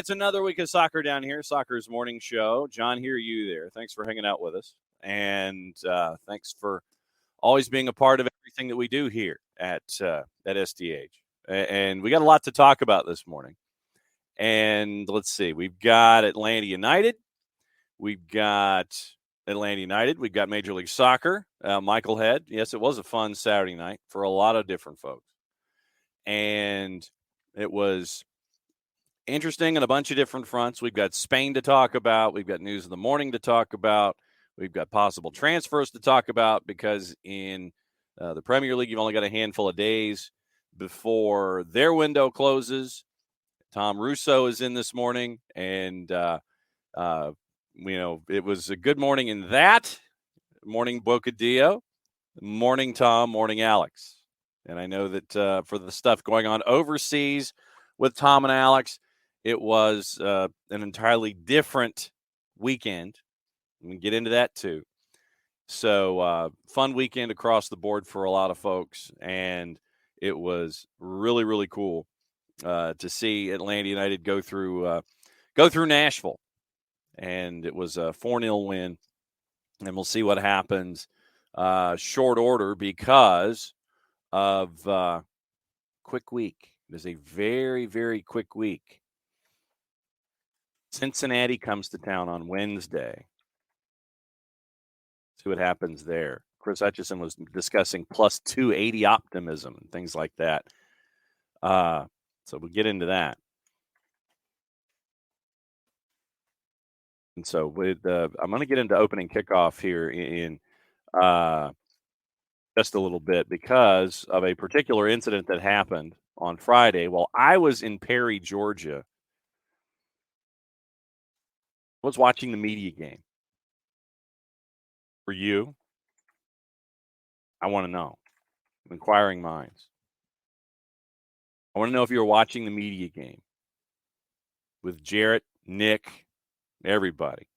It's another week of soccer down here, Soccer's Morning Show. John, here, you there. Thanks for hanging out with us. And thanks for always being a part of everything that we do here at SDH. And we got a lot to talk about this morning. And let's see, we've got Atlanta United. We've got Major League Soccer, Michael Head. Yes, it was a fun Saturday night for a lot of different folks. And it was interesting on a bunch of different fronts. We've got Spain to talk about. We've got news of the morning to talk about. We've got possible transfers to talk about because in the Premier League, you've only got a handful of days before their window closes. Tom Russo is in this morning, and it was a good morning in that. Morning, Bocadillo. Morning, Tom. Morning, Alex. And I know that for the stuff going on overseas with Tom and Alex, it was an entirely different weekend. We can get into that too. So fun weekend across the board for a lot of folks, and it was really, really cool to see Atlanta United go through Nashville, and it was a 4-0 win. And we'll see what happens short order because of quick week. It is a very, very quick week. Cincinnati comes to town on Wednesday. See what happens there. Chris Hutchison was discussing plus 280 optimism and things like that. So we'll get into that. And so I'm going to get into opening kickoff here in just a little bit because of a particular incident that happened on Friday while I was in Perry, Georgia. I was watching the media game. For you, I want to know. Inquiring minds. I want to know if you were watching the media game with Jarrett, Nick, everybody.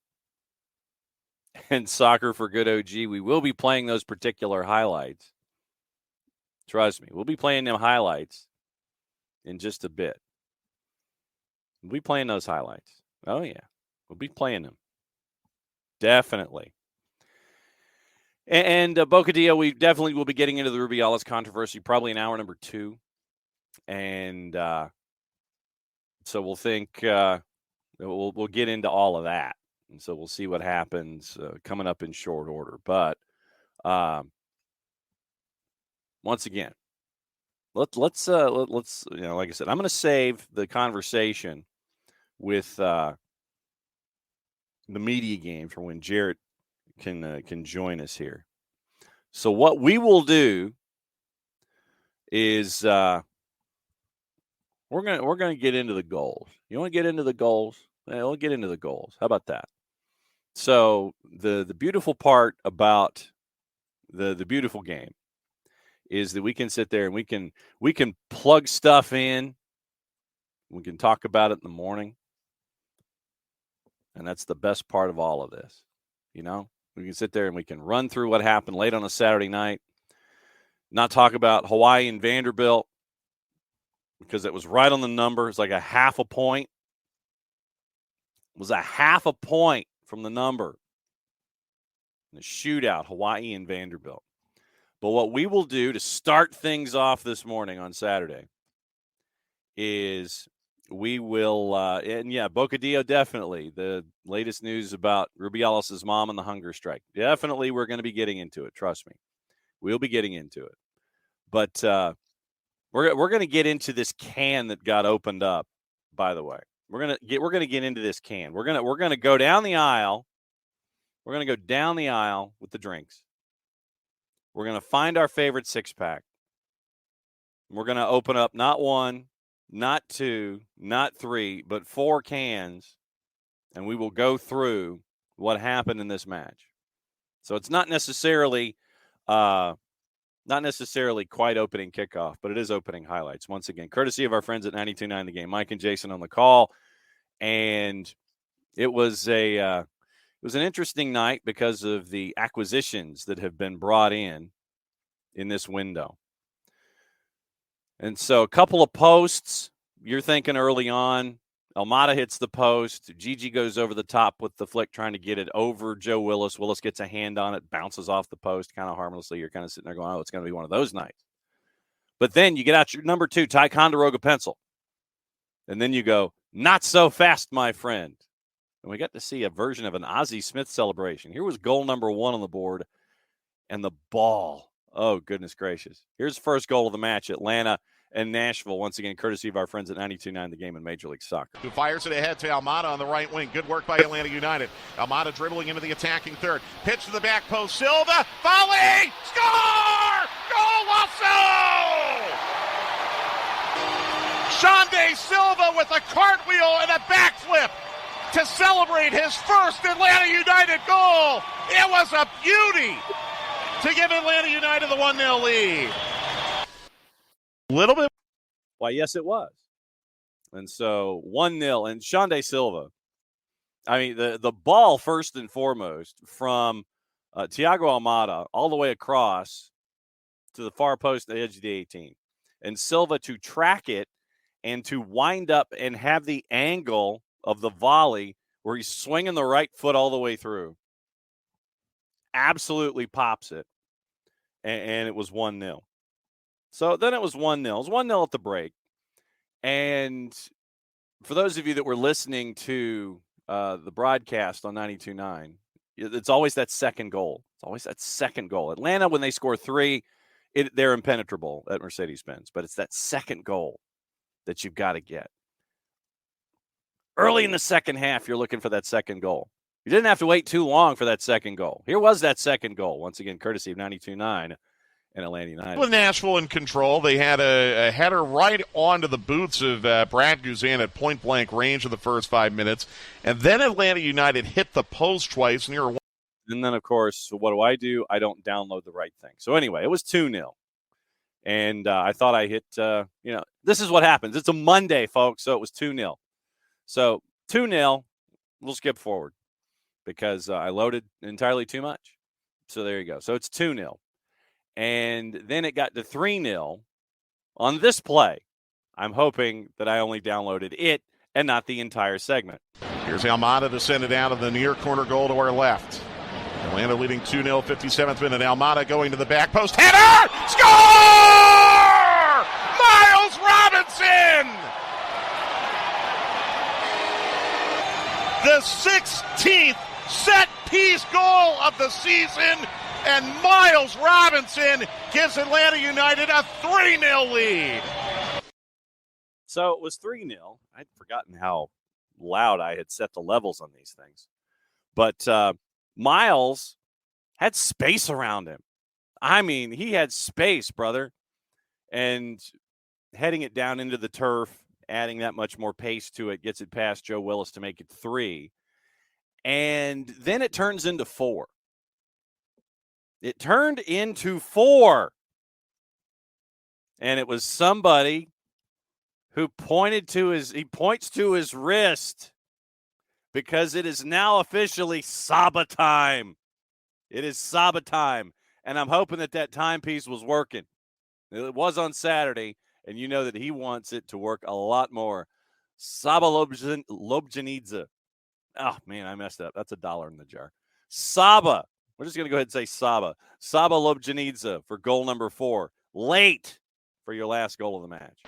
And Soccer for Good OG, we will be playing those particular highlights. Trust me, we'll be playing them highlights in just a bit. We'll be playing those highlights. Oh, yeah. We'll be playing them. Definitely. And Bocadillo, we definitely will be getting into the Rubiales controversy probably in hour number 2. And so we'll think we'll get into all of that. And so we'll see what happens coming up in short order. But once again, let's like I said, I'm going to save the conversation with the media game for when Jarrett can join us here. So what we will do is we're gonna get into the goals. You want to get into the goals? We'll get into the goals. How about that? So the beautiful part about the beautiful game is that we can sit there and we can plug stuff in. We can talk about it in the morning. And that's the best part of all of this. You know, we can sit there and we can run through what happened late on a Saturday night, not talk about Hawaii and Vanderbilt because it was right on the number. It's like a half a point. It was a half a point from the number. The shootout, Hawaii and Vanderbilt. But what we will do to start things off this morning on Saturday is we will, and yeah, Bocadillo, definitely. The latest news about Rubiales' mom and the hunger strike. Definitely we're going to be getting into it. Trust me. We'll be getting into it. But we're going to get into this can that got opened up, by the way. We're going to get into this can. We're going to go down the aisle. We're going to go down the aisle with the drinks. We're going to find our favorite 6-pack. We're going to open up not 1, not 2, not 3, but 4 cans, and we will go through what happened in this match. So it's not necessarily quite opening kickoff, but it is opening highlights. Once again, courtesy of our friends at 92.9 The Game, Mike and Jason on the call, and it was an interesting night because of the acquisitions that have been brought in this window. And so a couple of posts, you're thinking early on, Almada hits the post. Gigi goes over the top with the flick, trying to get it over Joe Willis. Willis gets a hand on it, bounces off the post kind of harmlessly. You're kind of sitting there going, oh, it's going to be one of those nights. But then you get out your number 2, Ticonderoga pencil. And then you go, not so fast, my friend. And we got to see a version of an Ozzie Smith celebration. Here was goal number 1 on the board. And the ball. Oh, goodness gracious. Here's the first goal of the match, Atlanta and Nashville, once again, courtesy of our friends at 92.9 The Game in Major League Soccer. Who fires it ahead to Almada on the right wing. Good work by Atlanta United. Almada dribbling into the attacking third. Pitch to the back post. Silva. Volley. Score! Goal also! Shonde Silva with a cartwheel and a backflip to celebrate his first Atlanta United goal. It was a beauty to give Atlanta United the 1-0 lead. Little bit. Why, yes, it was. And so 1-0. And Shonde Silva, I mean, the ball, first and foremost, from Thiago Almada all the way across to the far post at the edge of the 18. And Silva to track it and to wind up and have the angle of the volley where he's swinging the right foot all the way through. Absolutely pops it. And it was 1-0. So then it was 1-0. It was 1-0 at the break. And for those of you that were listening to the broadcast on 92.9, it's always that second goal. It's always that second goal. Atlanta, when they score 3, they're impenetrable at Mercedes-Benz. But it's that second goal that you've got to get. Early in the second half, you're looking for that second goal. You didn't have to wait too long for that second goal. Here was that second goal, once again, courtesy of 92.9 and Atlanta United. With Nashville in control, they had a header right onto the boots of Brad Guzan at point-blank range in the first 5 minutes. And then Atlanta United hit the post twice near one. And then, of course, what do? I don't download the right thing. So anyway, it was 2-0. And I thought I hit, this is what happens. It's a Monday, folks, so it was 2-0. So 2-0, we'll skip forward because I loaded entirely too much. So there you go. So it's 2-0. And then it got to 3-0 on this play. I'm hoping that I only downloaded it and not the entire segment. Here's Almada to send it out of the near corner goal to our left. Atlanta leading 2-0, 57th minute. Almada going to the back post. Header! Score! Miles Robinson! The 16th set-piece goal of the season. And Miles Robinson gives Atlanta United a 3-0 lead. So it was 3-0. I'd forgotten how loud I had set the levels on these things. But Miles had space around him. I mean, he had space, brother. And heading it down into the turf, adding that much more pace to it, gets it past Joe Willis to make it 3. And then it turns into 4. It turned into 4. And it was somebody who points to his wrist because it is now officially Saba time. It is Saba time. And I'm hoping that timepiece was working. It was on Saturday, and you know that he wants it to work a lot more. Saba Lobjanidze. Oh, man, I messed up. That's $1 in the jar. Saba. We're just going to go ahead and say Saba. Saba Lobjanidze for goal number 4. Late for your last goal of the match.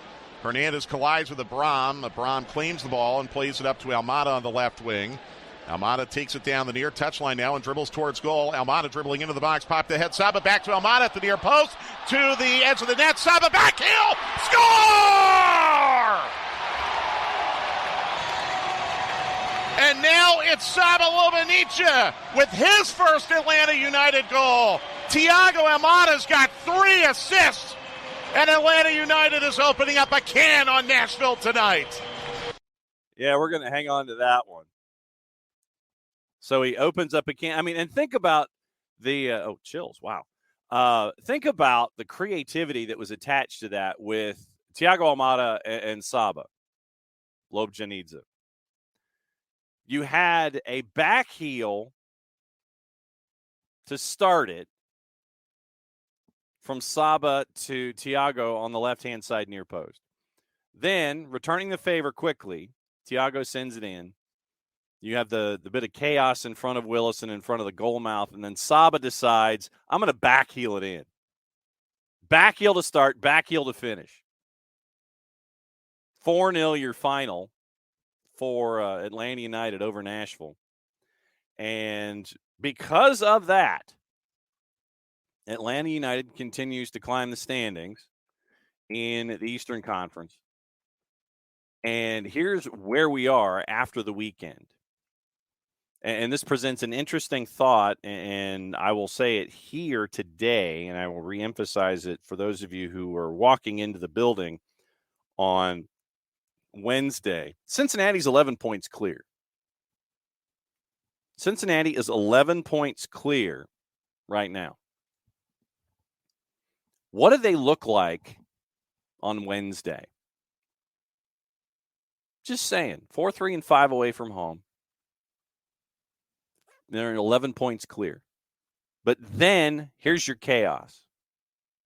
Hernandez collides with Abram. Abram claims the ball and plays it up to Almada on the left wing. Almada takes it down the near touchline now and dribbles towards goal. Almada dribbling into the box, popped ahead. Saba back to Almada at the near post. To the edge of the net. Saba back heel. Score! And now it's Saba Lobjanidze with his first Atlanta United goal. Thiago Almada's got 3 assists. And Atlanta United is opening up a can on Nashville tonight. Yeah, we're going to hang on to that one. So he opens up a can. I mean, and think about the chills. Wow. Think about the creativity that was attached to that with Thiago Almada and Saba Lobjanidze. You had a back heel to start it from Saba to Thiago on the left-hand side near post. Then, returning the favor quickly, Tiago sends it in. You have the bit of chaos in front of Willis and in front of the goal mouth, and then Saba decides, I'm going to backheel it in. Backheel to start, backheel to finish. 4-0 your final for Atlanta United over Nashville. And because of that, Atlanta United continues to climb the standings in the Eastern Conference. And here's where we are after the weekend. And this presents an interesting thought, and I will say it here today, and I will reemphasize it for those of you who are walking into the building on Wednesday. Cincinnati's 11 points clear. Cincinnati is 11 points clear right now. What do they look like on Wednesday? Just saying, 4-3-5 away from home. They're 11 points clear. But then here's your chaos.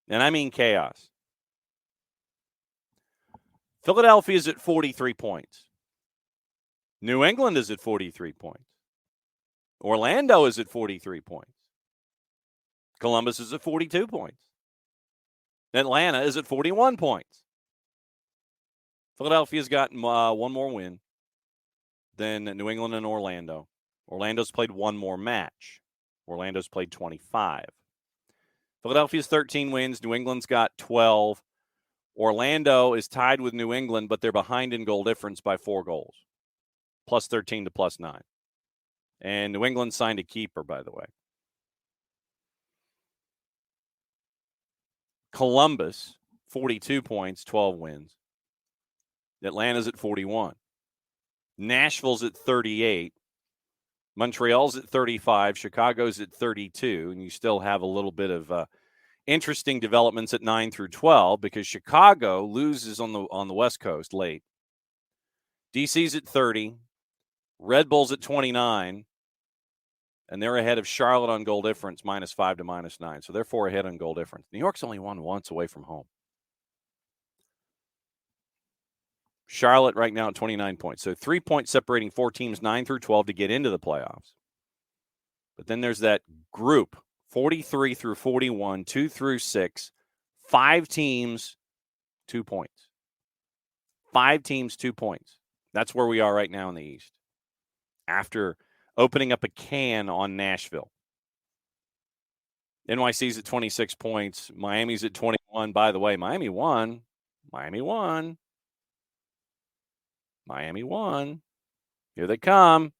And I mean chaos. Philadelphia is at 43 points. New England is at 43 points. Orlando is at 43 points. Columbus is at 42 points. Atlanta is at 41 points. Philadelphia's got one more win than New England and Orlando. Orlando's played one more match. Orlando's played 25. Philadelphia's 13 wins. New England's got 12. Orlando is tied with New England, but they're behind in goal difference by 4 goals. Plus 13 to plus 9. And New England signed a keeper, by the way. Columbus, 42 points, 12 wins. Atlanta's at 41. Nashville's at 38. Montreal's at 35. Chicago's at 32. And you still have a little bit of interesting developments at 9 through 12 because Chicago loses on the West Coast late. DC's at 30. Red Bull's at 29. And they're ahead of Charlotte on goal difference, -5 to -9. So they're 4 ahead on goal difference. New York's only won once away from home. Charlotte right now at 29 points. So 3 points separating 4 teams, 9 through 12, to get into the playoffs. But then there's that group, 43 through 41, 2 through 6, 5 teams, 2 points. 5 teams, 2 points. That's where we are right now in the East. After opening up a can on Nashville. NYC's at 26 points. Miami's at 21. By the way, Miami won. Here they come.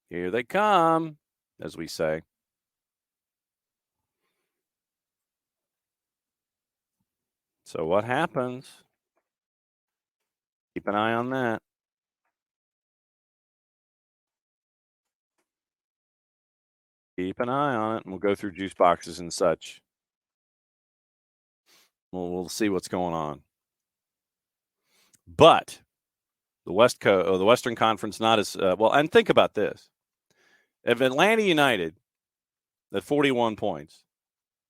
Here they come, as we say. So what happens? Keep an eye on that. Keep an eye on it, and we'll go through juice boxes and such. We'll see what's going on. But the Western Conference not as well. And think about this: if Atlanta United at 41 points,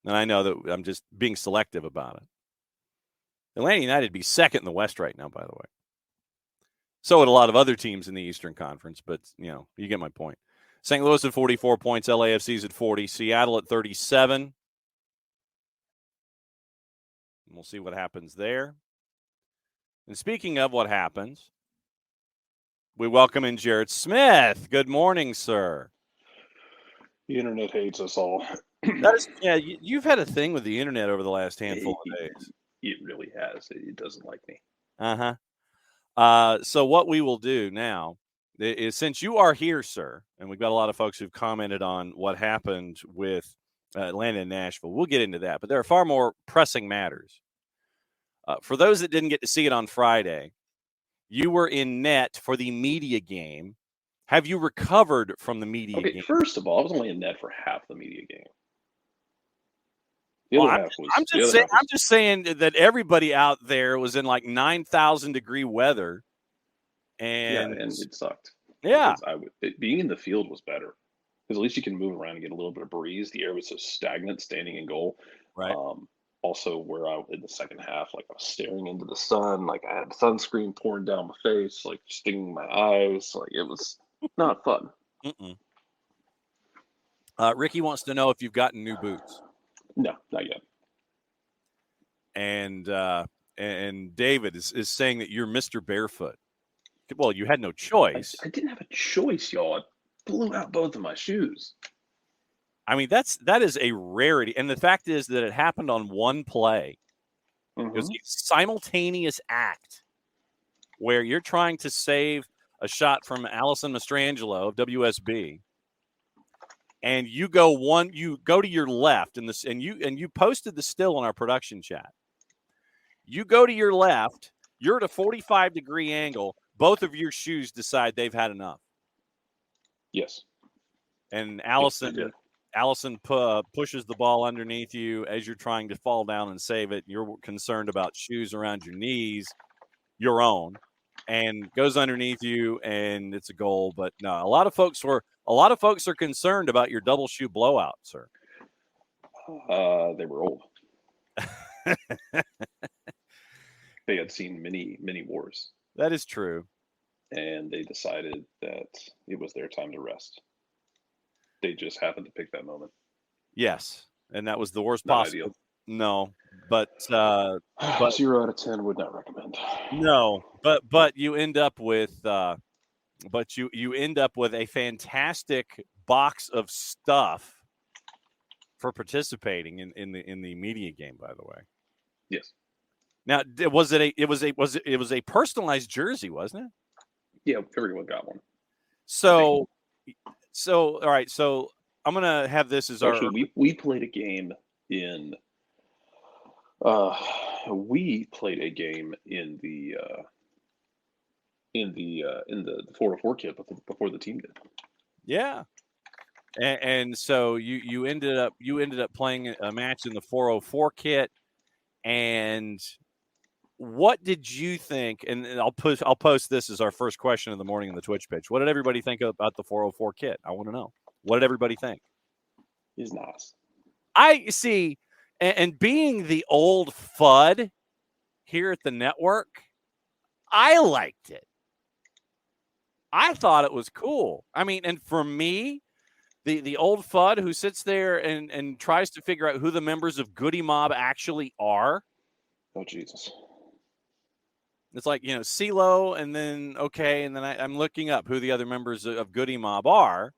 and I know that I'm just being selective about it, Atlanta United would be second in the West right now. By the way, so would a lot of other teams in the Eastern Conference. But you get my point. St. Louis at 44 points, LAFC's at 40, Seattle at 37. We'll see what happens there. And speaking of what happens, we welcome in Jarrett Smith. Good morning, sir. The internet hates us all. You've had a thing with the internet over the last handful of days. It really has. It doesn't like me. So what we will do now is, since you are here, sir, and we've got a lot of folks who've commented on what happened with Atlanta and Nashville. We'll get into that, but there are far more pressing matters. For those that didn't get to see it on Friday, you were in net for the media game. Have you recovered from the media game? First of all, I was only in net for half the media game. The other half was. I'm just saying that everybody out there was in like 9,000 degree weather, and it sucked. Yeah, being in the field was better because at least you can move around and get a little bit of breeze. The air was so stagnant standing in goal. Right. also where I in the second half, like I was staring into the sun, like I had sunscreen pouring down my face, like stinging my eyes, like it was not fun. Mm-mm. Ricky wants to know if you've gotten new boots. No, not yet. And David is saying that you're Mr. Barefoot. Well, you had no choice. I didn't have a choice, y'all. I blew out both of my shoes. I mean, that is a rarity. And the fact is that it happened on one play. Mm-hmm. It was a simultaneous act where you're trying to save a shot from Allison Mastrangelo of WSB. And you go to your left and you posted the still on our production chat. You go to your left, you're at a 45-degree angle. Both of your shoes decide they've had enough. Yes. And Allison pushes the ball underneath you as you're trying to fall down and save it. You're concerned about shoes around your knees, your own, and goes underneath you, and it's a goal. But no, a lot of folks are concerned about your double shoe blowout, sir. They were old. They had seen many, many wars. That is true. And they decided that it was their time to rest. They just happened to pick that moment. Yes, and that was the worst Not possible. ideal. No, but 0 out of 10 would not recommend. No, but you end up with you end up with a fantastic box of stuff for participating in the media game. By the way, yes. Now, was it a personalized jersey, wasn't it? Yeah, everyone got one. So all right. So I'm gonna have this as actually we played a game in. We played a game in the 404 kit before the team did. Yeah. And so you ended up playing a match in the 404 kit. And what did you think? And I'll post this as our first question of the morning in the Twitch pitch. What did everybody think about the 404 kit? I want to know. What did everybody think? He's nice. I see, and being the old FUD here at the network, I liked it. I thought it was cool. I mean, and for me, the old FUD who sits there and tries to figure out who the members of Goody Mob actually are. Oh, Jesus. It's like, CeeLo, and then, and then I'm looking up who the other members of Goody Mob are.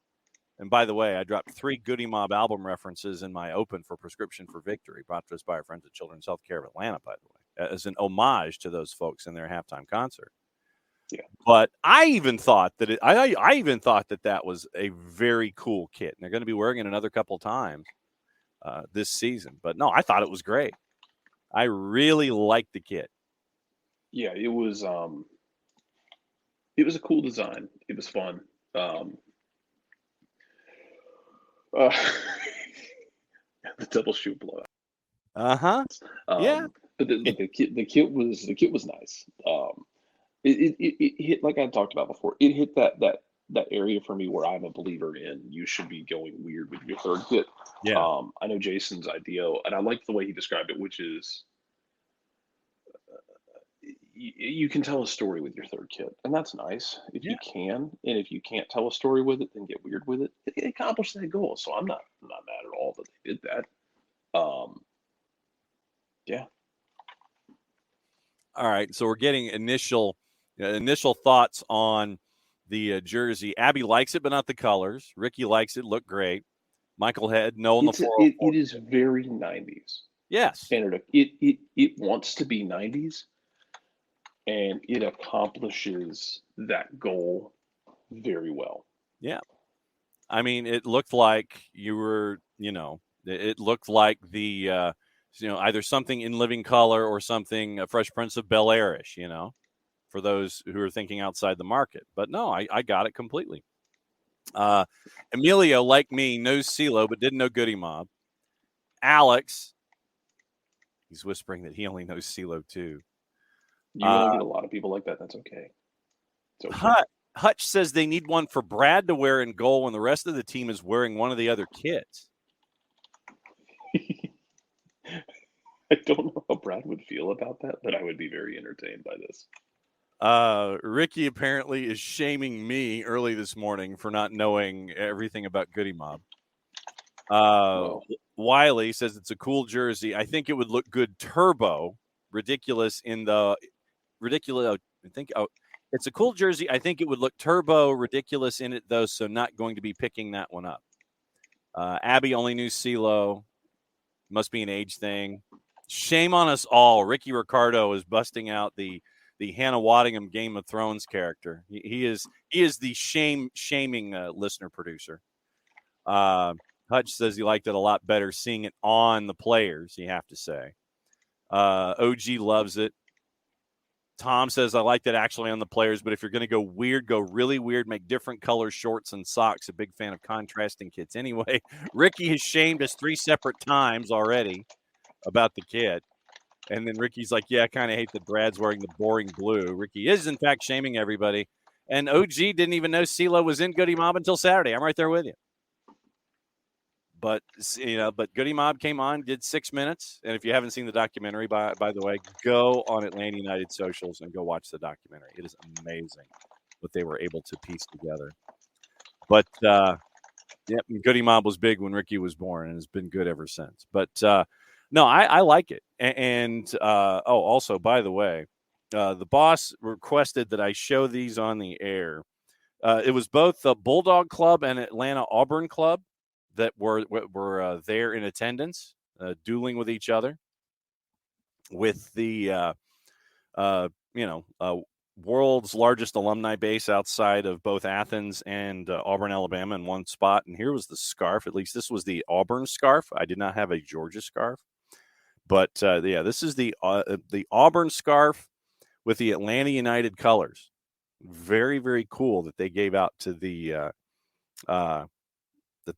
And by the way, I dropped 3 Goody Mob album references in my open for Prescription for Victory, brought to us by our friends at Children's Healthcare of Atlanta, by the way, as an homage to those folks in their halftime concert. Yeah. But I even thought that I even thought that was a very cool kit. And they're going to be wearing it another couple times this season. But no, I thought it was great. I really liked the kit. Yeah, it was a cool design. It was fun. The double shoe blowout. Yeah. But the kit was nice. It hit, like I talked about before. It hit that area for me where I'm a believer in you should be going weird with your third kit. Yeah. I know Jason's idea, and I like the way he described it, which is you can tell a story with your third kit, and that's nice if you can. And if you can't tell a story with it, then get weird with it. It accomplished that goal, so I'm not mad at all that they did that. Yeah. All right, so we're getting initial thoughts on the jersey. Abby likes it, but not the colors. Ricky likes it. Look great. Michael Head, no on the 404. It is very 90s. Yes. And it wants to be 90s, and it accomplishes that goal very well. Yeah. I mean, it looked like you were, it looked like the, either something in Living Color or something Fresh Prince of Bel-Air-ish, for those who are thinking outside the market. But no, I got it completely. Emilio, like me, knows CeeLo, but didn't know Goody Mob. Alex, he's whispering that he only knows CeeLo too. You're going to get a lot of people like that. That's okay. It's okay. Hutch says they need one for Brad to wear in goal when the rest of the team is wearing one of the other kits. I don't know how Brad would feel about that, but I would be very entertained by this. Ricky apparently is shaming me early this morning for not knowing everything about Goody Mob. Well, Wiley says it's a cool jersey. I think it would look good turbo. Ridiculous in the ridiculous. I think it's a cool jersey. I think it would look turbo ridiculous in it though, so not going to be picking that one up. Abby only knew CeeLo. Must be an age thing. Shame on us all. Ricky Ricardo is busting out the Hannah Waddingham Game of Thrones character. He is the shaming listener producer. Hutch says he liked it a lot better seeing it on the players, you have to say. OG loves it. Tom says, I liked it actually on the players, but if you're going to go weird, go really weird, make different color shorts and socks. A big fan of contrasting kits. Anyway, Ricky has shamed us 3 separate times already about the kit. And then Ricky's like, yeah, I kind of hate that Brad's wearing the boring blue. Ricky is, in fact, shaming everybody. And OG didn't even know CeeLo was in Goody Mob until Saturday. I'm right there with you. But, but Goody Mob came on, did 6 minutes. And if you haven't seen the documentary, by the way, go on Atlanta United socials and go watch the documentary. It is amazing what they were able to piece together. But, Goody Mob was big when Ricky was born and has been good ever since. But, no, I like it. And also, by the way, the boss requested that I show these on the air. It was both the Bulldog Club and Atlanta Auburn Club that were there in attendance, dueling with each other with the, world's largest alumni base outside of both Athens and Auburn, Alabama in one spot. And here was the scarf. At least this was the Auburn scarf. I did not have a Georgia scarf. But, this is the Auburn scarf with the Atlanta United colors. Very, very cool that they gave out to the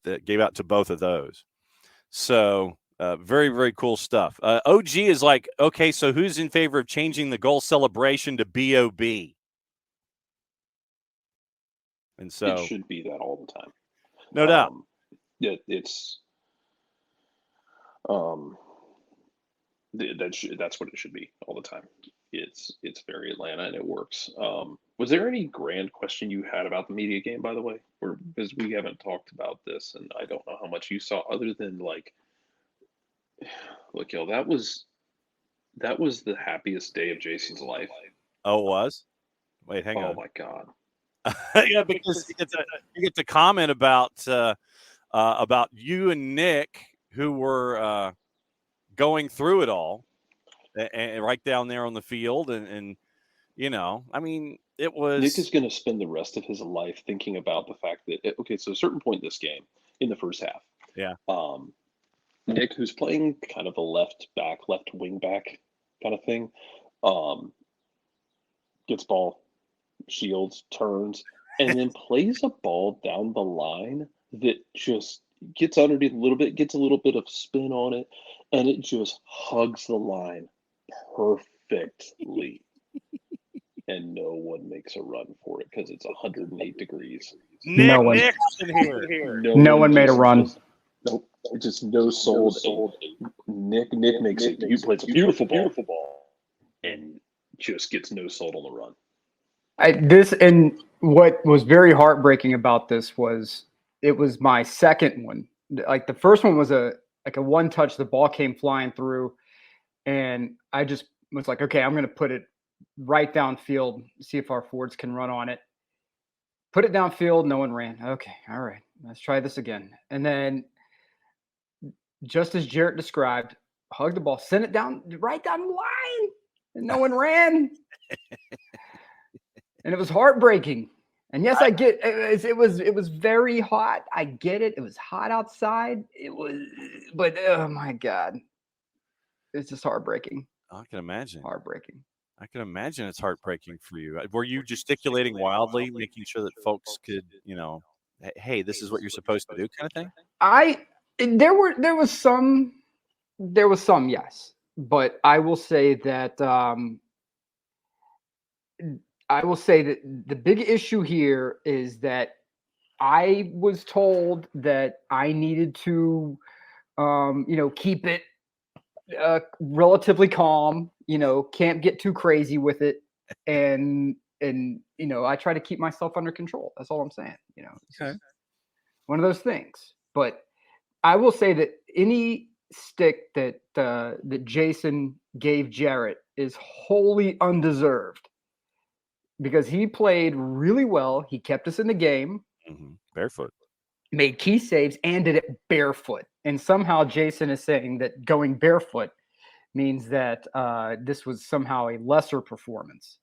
that gave out to both of those. So very, very cool stuff. OG is like, okay, so who's in favor of changing the goal celebration to BOB? And so it should be that all the time. No doubt. Yeah, it's that's what it should be all the time. It's very Atlanta and it works. Was there any grand question you had about the media game, by the way? Or because we haven't talked about this and I don't know how much you saw other than like, look, yo, that was the happiest day of Jason's life. Oh, it was? Wait, hang on. Oh my God. Yeah, because you get to comment about you and Nick who were going through it all and right down there on the field. And I mean, it was. Nick is going to spend the rest of his life thinking about the fact that, so a certain point in this game, in the first half. Yeah. Nick, who's playing kind of a left wing back kind of thing, gets ball, shields, turns, and then plays a ball down the line that just gets underneath a little bit, gets a little bit of spin on it, and it just hugs the line perfectly. And no one makes a run for it because it's 108 degrees. Nick's in here. No one made a run. Nope, just no sold. Nick makes it. He plays a beautiful ball, and just gets no sold on the run. And what was very heartbreaking about this was it was my second one. Like the first one was a one touch. The ball came flying through, and I just was like, okay, I'm going to put it right downfield, see if our forwards can run on it. Put it downfield, no one ran. Okay, all right, let's try this again. And then, just as Jarrett described, hug the ball, send it down right down the line, and no one ran. And it was heartbreaking. And yes, I get it was very hot. I get it. It was hot outside. But oh my God, it's just heartbreaking. I can imagine. Heartbreaking. I can imagine it's heartbreaking for you. Were you gesticulating wildly, making sure that folks could, hey, this is what you're supposed to do, kind of thing? There was some, yes, but I will say that the big issue here is that I was told that I needed to, keep it relatively calm, can't get too crazy with it. And I try to keep myself under control. That's all I'm saying. It's Okay. just one of those things. But I will say that any stick that Jason gave Jarrett is wholly undeserved because he played really well. He kept us in the game, barefoot, made key saves, and did it barefoot. And somehow Jason is saying that going barefoot means that this was somehow a lesser performance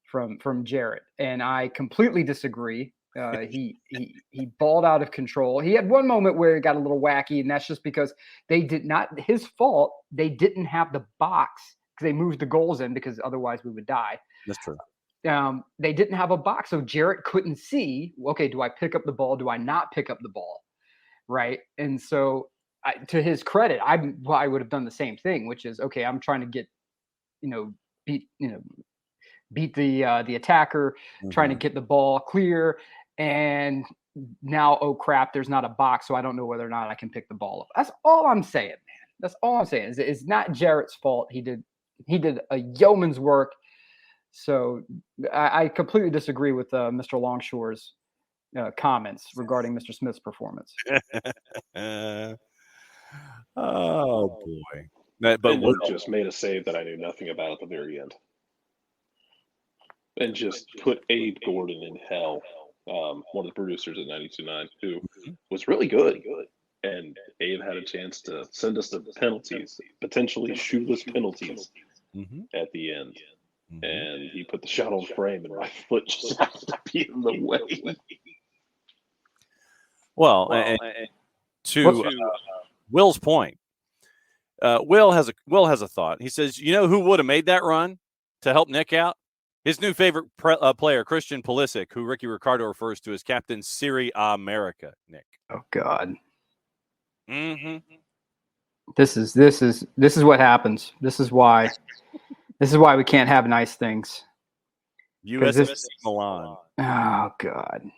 from Jarrett, and I completely disagree. He balled out of control. He had one moment where it got a little wacky, and that's just because they did not his fault. They didn't have the box because they moved the goals in because otherwise we would die. That's true. They didn't have a box, so Jarrett couldn't see. Okay, do I pick up the ball? Do I not pick up the ball? Right, and so to his credit, I would have done the same thing, which is okay. I'm trying to get beat the attacker, trying to get the ball clear, and now, oh crap, there's not a box, so I don't know whether or not I can pick the ball up. That's all I'm saying, man. That's all I'm saying. It's not Jarrett's fault. He did a yeoman's work. So I completely disagree with Mr. Longshore's comments regarding Mr. Smith's performance. Oh boy! But Luke just made a save that I knew nothing about at the very end, and just put Abe Gordon in hell. One of the producers at 92.9, who was really good. And Abe had a chance to send us the penalties, potentially shoeless penalties at the end. And he put the shot on frame, and my foot just happened to be in the way. Well, and to Will's point, Will has a thought. He says, "You know who would have made that run to help Nick out? His new favorite player, Christian Pulisic, who Ricky Ricardo refers to as Captain Serie A America." Nick. Oh God. Mm-hmm. This is what happens. This is why we can't have nice things. USS Milan. Oh God.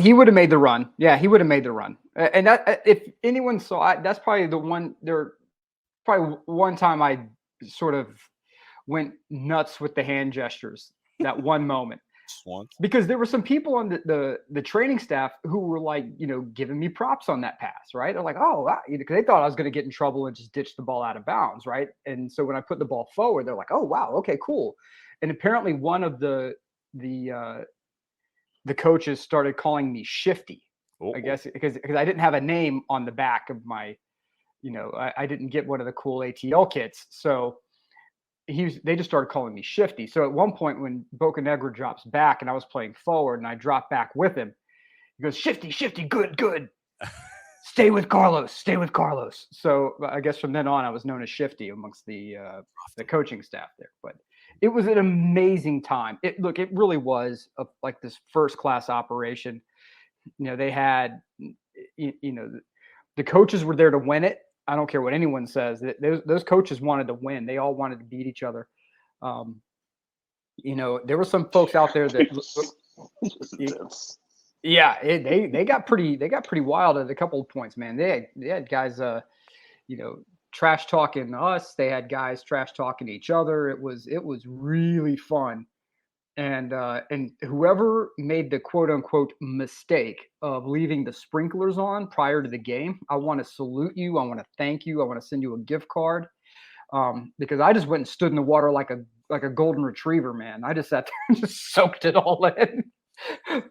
He would have made the run. Yeah, he would have made the run. And that, if anyone saw it, that's probably the one. Probably one time I sort of went nuts with the hand gestures. That one moment. Because there were some people on the training staff who were like, giving me props on that pass, right? They're like, oh, wow, because they thought I was going to get in trouble and just ditch the ball out of bounds, right? And so when I put the ball forward, they're like, oh, wow, okay, cool. And apparently one of the coaches started calling me Shifty, I guess, because I didn't have a name on the back of my, I didn't get one of the cool ATL kits, so they just started calling me Shifty. So at one point when Bocanegra drops back and I was playing forward and I dropped back with him, he goes, Shifty, good. Stay with Carlos. So I guess from then on I was known as Shifty amongst the coaching staff there. But it was an amazing time. It really was like this first class operation. They had, the coaches were there to win it. I don't care what anyone says. Those coaches wanted to win. They all wanted to beat each other. There were some folks out there that, they got pretty wild at a couple of points, man. They had guys, trash talking us. They had guys trash talking each other. It was really fun. And whoever made the quote unquote mistake of leaving the sprinklers on prior to the game, I want to salute you. I want to thank you. I want to send you a gift card, because I just went and stood in the water like a golden retriever, man. I just sat there and just soaked it all in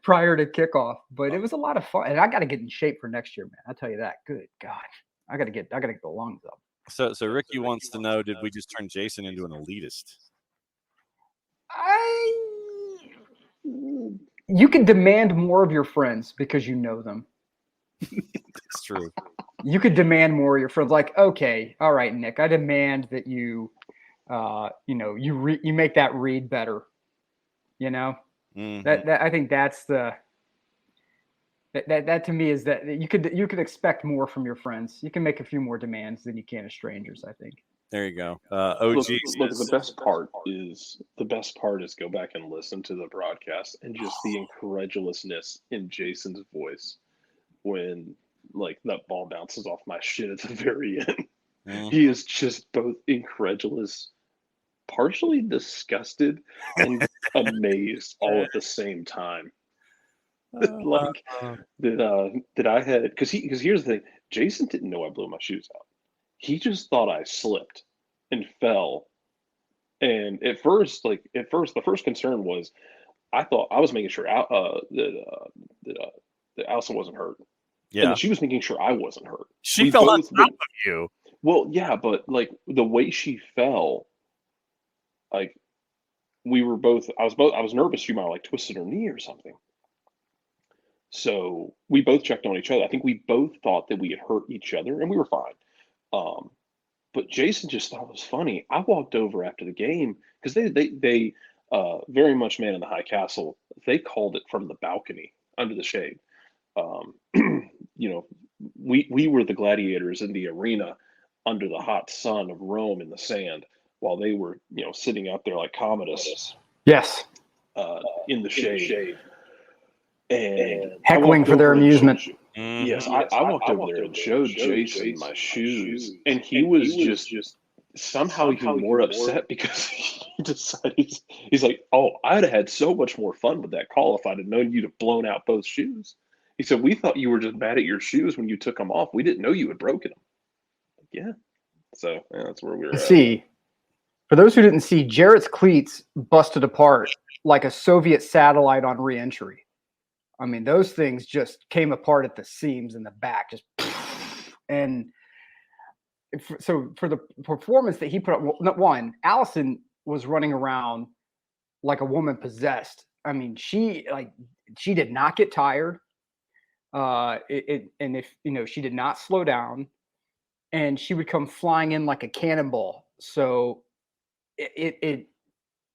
prior to kickoff. But it was a lot of fun, and I got to get in shape for next year, man. I tell you that. Good God, I got to get the lungs up. So Ricky wants to know: did we just turn Jason into an elitist? You can demand more of your friends because you know them. It's true. You could demand more of your friends. Like, okay, all right, Nick, I demand that you, you make that read better. That I think that's that to me is that you could expect more from your friends. You can make a few more demands than you can of strangers, I think. There you go. OG look, the best part is go back and listen to the broadcast and just the incredulousness in Jason's voice when like that ball bounces off my shin at the very end. Mhm. He is just both incredulous, partially disgusted, and amazed all at the same time. Like that I had because here's the thing. Jason didn't know I blew my shoes out. He just thought I slipped and fell. And at first, the first concern was I thought I was making sure that Allison wasn't hurt, and Yeah. that she was making sure I wasn't hurt. She We fell on both- top of you. Well, yeah, but like the way she fell, like we were both. I was nervous she might have like twisted her knee or something. So we both checked on each other. I think we both thought that we had hurt each other, and we were fine. But Jason just thought it was funny. I walked over after the game because they very much man in the high castle. They called it from the balcony under the shade. You know, we were the gladiators in the arena under the hot sun of Rome in the sand, while they were sitting out there like Commodus Yes. in the shade. And Heckling for their amusement. Mhm. Yes, I walked over there and showed Jason my shoes, and he was just somehow even more upset because he decided he's like, "Oh, I'd have had so much more fun with that call if I'd have known you'd have blown out both shoes." He said, "We thought you were just mad at your shoes when you took them off. We didn't know you had broken them." Yeah, so that's where we were. See, for those who didn't see, Jarrett's cleats busted apart like a Soviet satellite on re-entry. I mean, those things just came apart at the seams in the back, just and so for the performance that he put up, one, Allison was running around like a woman possessed. I mean, she did not get tired. And if she did not slow down, and she would come flying in like a cannonball. So it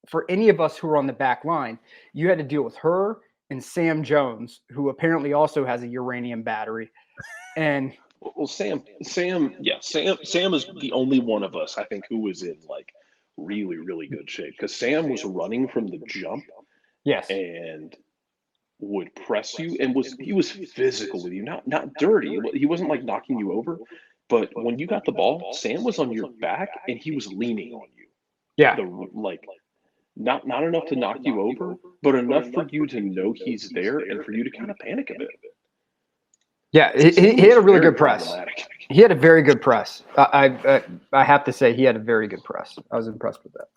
for any of us who were on the back line, you had to deal with her and Sam Jones, who apparently also has a uranium battery. And well, Sam is the only one of us I think who was in like really, really good shape, because Sam was running from the jump. Yes. And would press you, and he was physical with you, not dirty. He wasn't like knocking you over, but when you got the ball, Sam was on your back and he was leaning on you. Yeah. Not enough to knock you over, but enough for you to know he's there and for you to kind of panic a bit. Yeah, he had a really good press. He had a very good press. I have to say he had a very good press. I was impressed with that.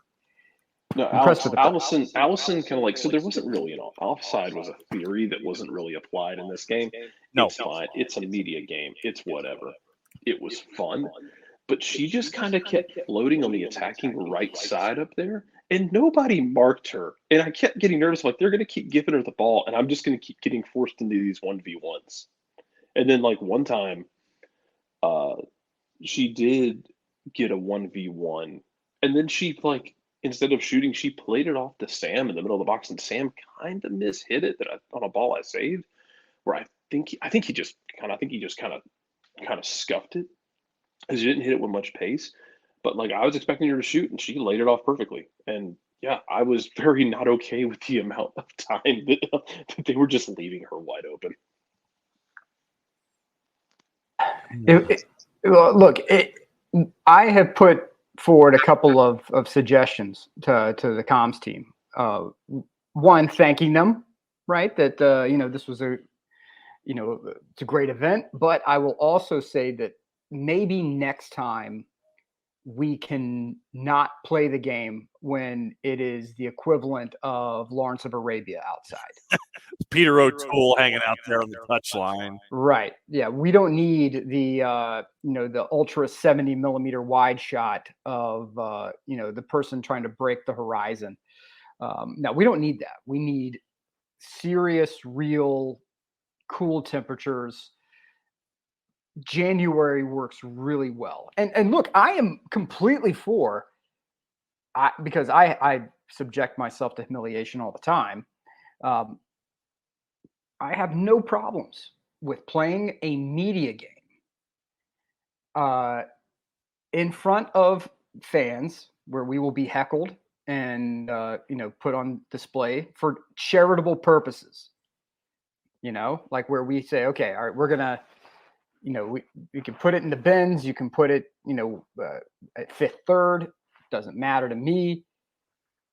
No, Allison kind of like, so there wasn't really an offside was a theory that wasn't really applied in this game. No. It's fine. It's a media game. It's whatever. It was fun. But she just kind of kept floating on the attacking right side up there, and nobody marked her. And I kept getting nervous, like they're going to keep giving her the ball, and I'm just going to keep getting forced into these 1v1s. And then like one time, she did get a 1v1, and then she instead of shooting, she played it off to Sam in the middle of the box, and Sam kind of mishit it on a ball I saved, where I think he just kind of scuffed it, because he didn't hit it with much pace. But like I was expecting her to shoot, and she laid it off perfectly. And yeah, I was very not okay with the amount of time that they were just leaving her wide open. I have put forward a couple of suggestions to the comms team. One, thanking them, right? That this was it's a great event. But I will also say that maybe next time we can not play the game when it is the equivalent of Lawrence of Arabia outside. Peter O'Toole hanging out there on the touchline. Right. Yeah. We don't need the the ultra 70 millimeter wide shot of the person trying to break the horizon. No, we don't need that. We need serious, real, cool temperatures. January works really well. And look, I am completely for, because I subject myself to humiliation all the time. I have no problems with playing a media game in front of fans where we will be heckled and put on display for charitable purposes. Like where we say, okay, all right, we're gonna we can put it in the bins. You can put it, at fifth, third. Doesn't matter to me.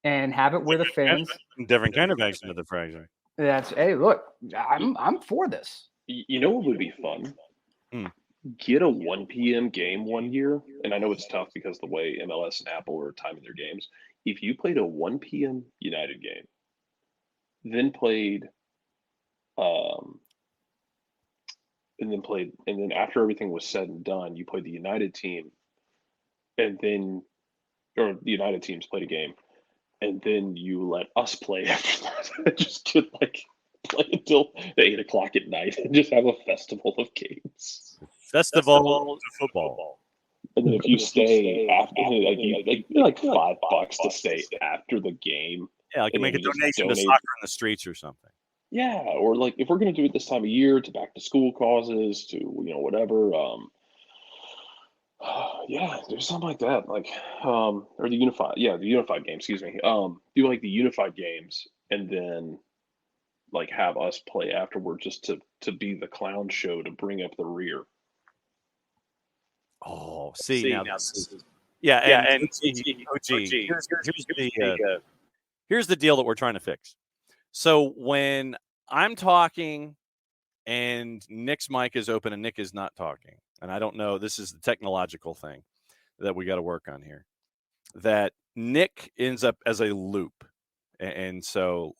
And have it where the fans. Different kind of action to the fraction. Hey, look, I'm for this. You know what would be fun? Get a 1 p.m. game one year, and I know it's tough because the way MLS and Apple are timing their games. If you played a 1 p.m. United game, then played, and then after everything was said and done, you played the United team, or the United teams played a game, and then you let us play after that. Just get play until 8 o'clock at night and just have a festival of games. Festival of football. And then if you stay after, like $5 to stay after the game. Yeah, I can make a donation to Soccer in the Streets or something. Yeah, or like if we're going to do it this time of year to back to school causes, to whatever. Yeah, do something like that, or the unified game. Excuse me. Do like the unified games, and then have us play afterward, just to be the clown show to bring up the rear. Oh, see now and here's the deal that we're trying to fix. So when I'm talking and Nick's mic is open and Nick is not talking, and I don't know, this is the technological thing that we got to work on here, that Nick ends up as a loop. And so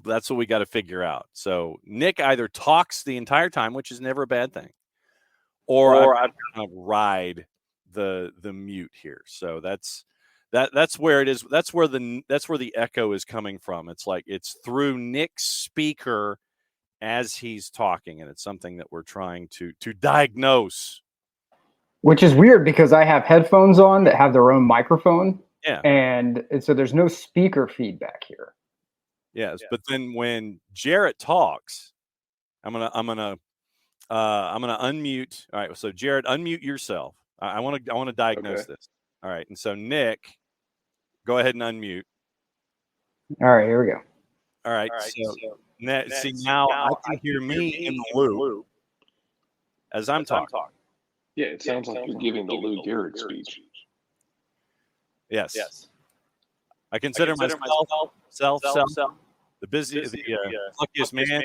that's what we got to figure out. So Nick either talks the entire time, which is never a bad thing, or I'm going to ride the mute here. So that's where it is. That's where the echo is coming from. It's through Nick's speaker as he's talking, and it's something that we're trying to diagnose. Which is weird because I have headphones on that have their own microphone. Yeah. And so there's no speaker feedback here. Yes, but then when Jarrett talks, I'm gonna unmute. All right, so Jarrett, unmute yourself. I want to diagnose this. All right, and so Nick, go ahead and unmute. All right, here we go. All right, so now I can hear me in the loop as I'm talking. Yeah, it sounds like you're giving the Lou Gehrig speech. Yes. I consider myself the luckiest man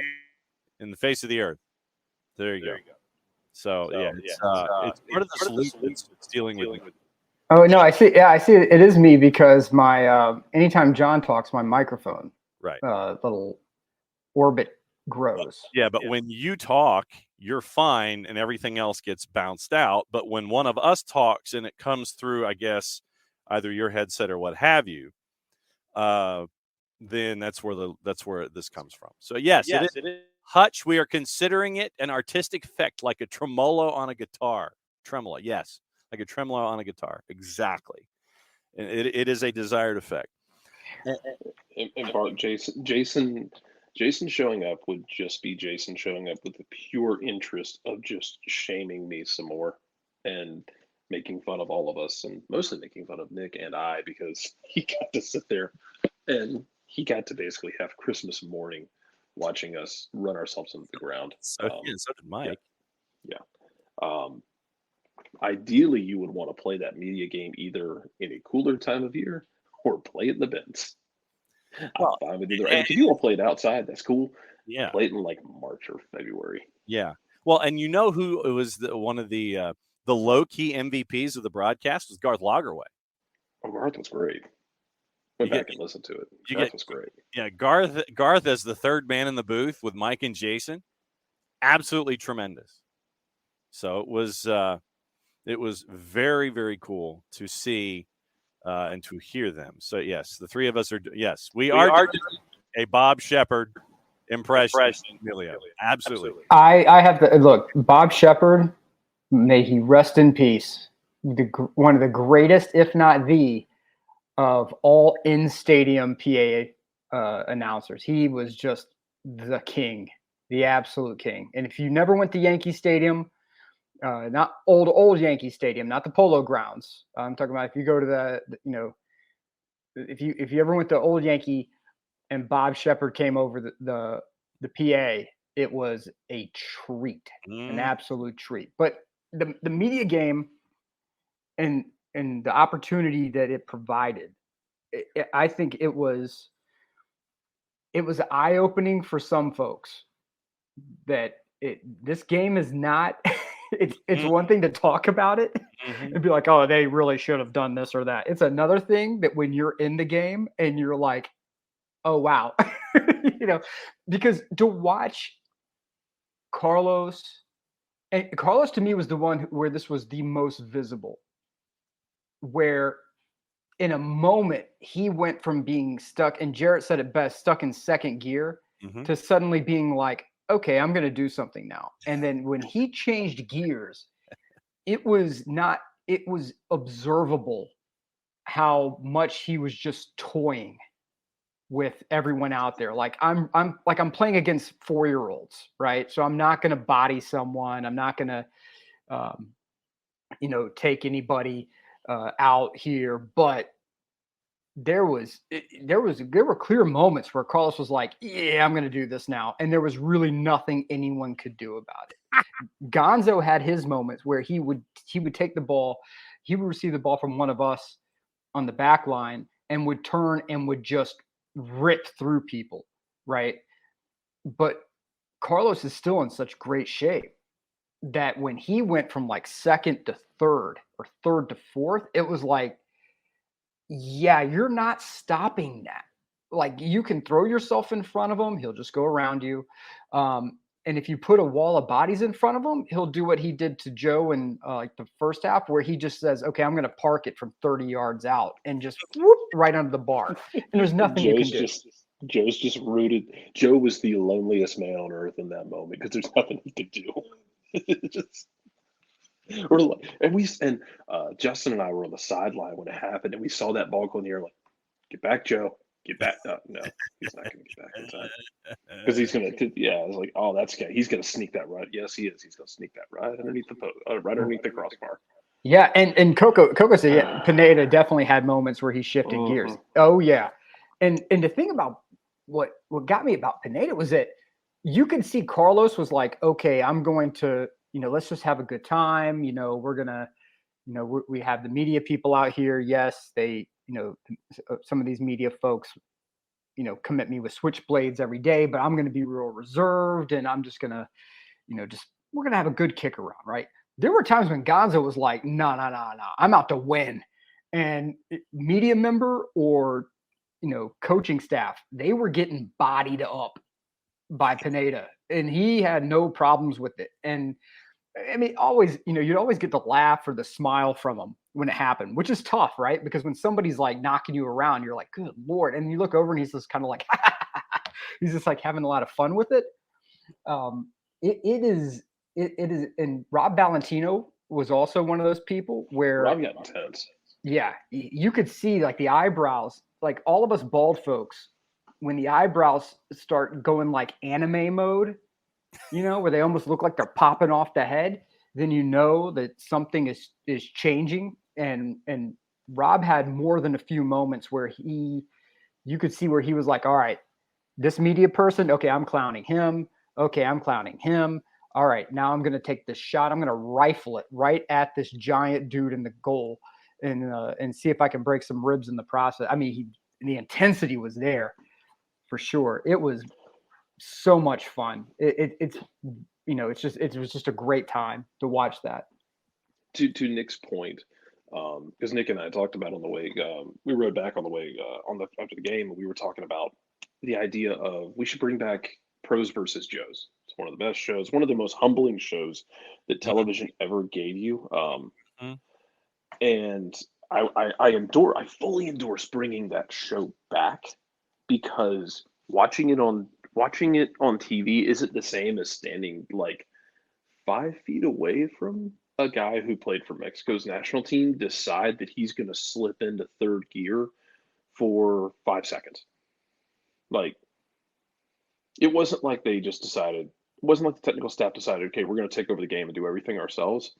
in the face of the earth. There you go. So it's part of the solution it's dealing with. Oh no, I see. Yeah, I see. It is me because my anytime John talks, my microphone little orbit grows. Yeah, but when you talk, you're fine, and everything else gets bounced out. But when one of us talks and it comes through, I guess, either your headset or what have you, then that's where this comes from. So yes, it is. Hutch, we are considering it an artistic effect, like a tremolo on a guitar. Tremolo, yes, like a tremolo on a guitar, exactly. And it is a desired effect. And Bart, Jason showing up would just be Jason showing up with the pure interest of just shaming me some more and making fun of all of us, and mostly making fun of Nick and I, because he got to sit there and he got to basically have Christmas morning watching us run ourselves into the ground. So did Mike. Yeah. Ideally, you would want to play that media game either in a cooler time of year or play it in the bins. Well, I'm fine with either. And if you want to play it outside, that's cool. Yeah. Play it in March or February. Yeah. Well, and who it was one of the low-key MVPs of the broadcast was Garth Lagerway. Oh, Garth was great. Went back and listened to it. Garth was great. Yeah, Garth as the third man in the booth with Mike and Jason, absolutely tremendous. So it was very, very cool to see and to hear them. So yes, the three of us are we are doing a Bob Shepard impression. Emilio. Absolutely. I have to look. Bob Shepard, may he rest in peace. One of the greatest, if not the, of all in-stadium PA announcers. He was just the king, the absolute king. And if you never went to Yankee Stadium, not old Yankee Stadium, not the Polo Grounds. I'm talking about if you go to if you ever went to old Yankee and Bob Shepard came over the PA, it was a treat, an Mm. absolute treat. But the media game and the opportunity that it provided, I think it was eye opening for some folks that this game is not. It's Mm. one thing to talk about it Mhm. and be like, oh, they really should have done this or that. It's another thing that when you're in the game and you're like, oh wow, because to watch Carlos, and Carlos to me was the one where this was the most visible, where in a moment he went from being stuck, and Jarrett said it best, stuck in second gear, Mhm. to suddenly being like, okay, I'm going to do something now. And then when he changed gears, it was not, it was observable how much he was just toying with everyone out there. Like I'm playing against 4-year-olds, right? So I'm not going to body someone. I'm not going to, um, take anybody out here. But there were clear moments where Carlos was like, "Yeah, I'm going to do this now," and there was really nothing anyone could do about it. Gonzo had his moments where he would take the ball, he would receive the ball from one of us on the back line and would turn and would just rip through people, right? But Carlos is still in such great shape that when he went from like second to third or third to fourth, it was like, yeah, you're not stopping that. Like you can throw yourself in front of him, he'll just go around you. And if you put a wall of bodies in front of him, he'll do what he did to Joe in like the first half, where he just says, "Okay, I'm going to park it from 30 yards out and just whoop, right under the bar." And there's nothing you can do. Joe's just rooted. Joe was the loneliest man on earth in that moment because there's nothing he could do. Just and Justin and I were on the sideline when it happened, and we saw that ball go in the air. Like, get back, Joe. Get back. No, he's not going to get back in time because he's going to. Yeah, I was like, oh, that's good. He's going to sneak that right. Yes, he is. He's going to sneak that right underneath right underneath the crossbar. Yeah, and Coco said, yeah, Pineda definitely had moments where he shifted gears. Oh yeah, and the thing about what got me about Pineda was that you could see Carlos was like, okay, I'm going to, let's just have a good time. We're gonna, we have the media people out here. Yes, they, some of these media folks, come at me with switchblades every day, but I'm going to be real reserved, and I'm just gonna, just we're gonna have a good kick around, right? There were times when Gonzo was like, no, I'm out to win. And media member or, coaching staff, they were getting bodied up by Pineda, and he had no problems with it. And I mean, always, you'd always get the laugh or the smile from him when it happened, which is tough, right? Because when somebody's like knocking you around, you're like, good Lord. And you look over and he's just kind of like, he's just like having a lot of fun with it. It is, and Rob Valentino was also one of those people where Rob got intense. Yeah, you could see like the eyebrows, like all of us bald folks, when the eyebrows start going like anime mode, where they almost look like they're popping off the head, then you know that something is changing. And Rob had more than a few moments where you could see where he was like, all right, this media person, okay, I'm clowning him. Okay, I'm clowning him. All right, now I'm going to take this shot. I'm going to rifle it right at this giant dude in the goal and see if I can break some ribs in the process. I mean, the intensity was there for sure. It was so much fun. It was just a great time to watch that. To Nick's point, because Nick and I talked about on the way, we rode back on the way after the game, and we were talking about the idea of we should bring back Pros versus Joes. It's one of the best shows, one of the most humbling shows that television ever gave you. And I fully endorse bringing that show back because watching it on TV isn't the same as standing like 5 feet away from a guy who played for Mexico's national team decide that he's going to slip into third gear for 5 seconds. Like, it wasn't like they just decided, it wasn't like the technical staff decided, okay, we're going to take over the game and do everything ourselves.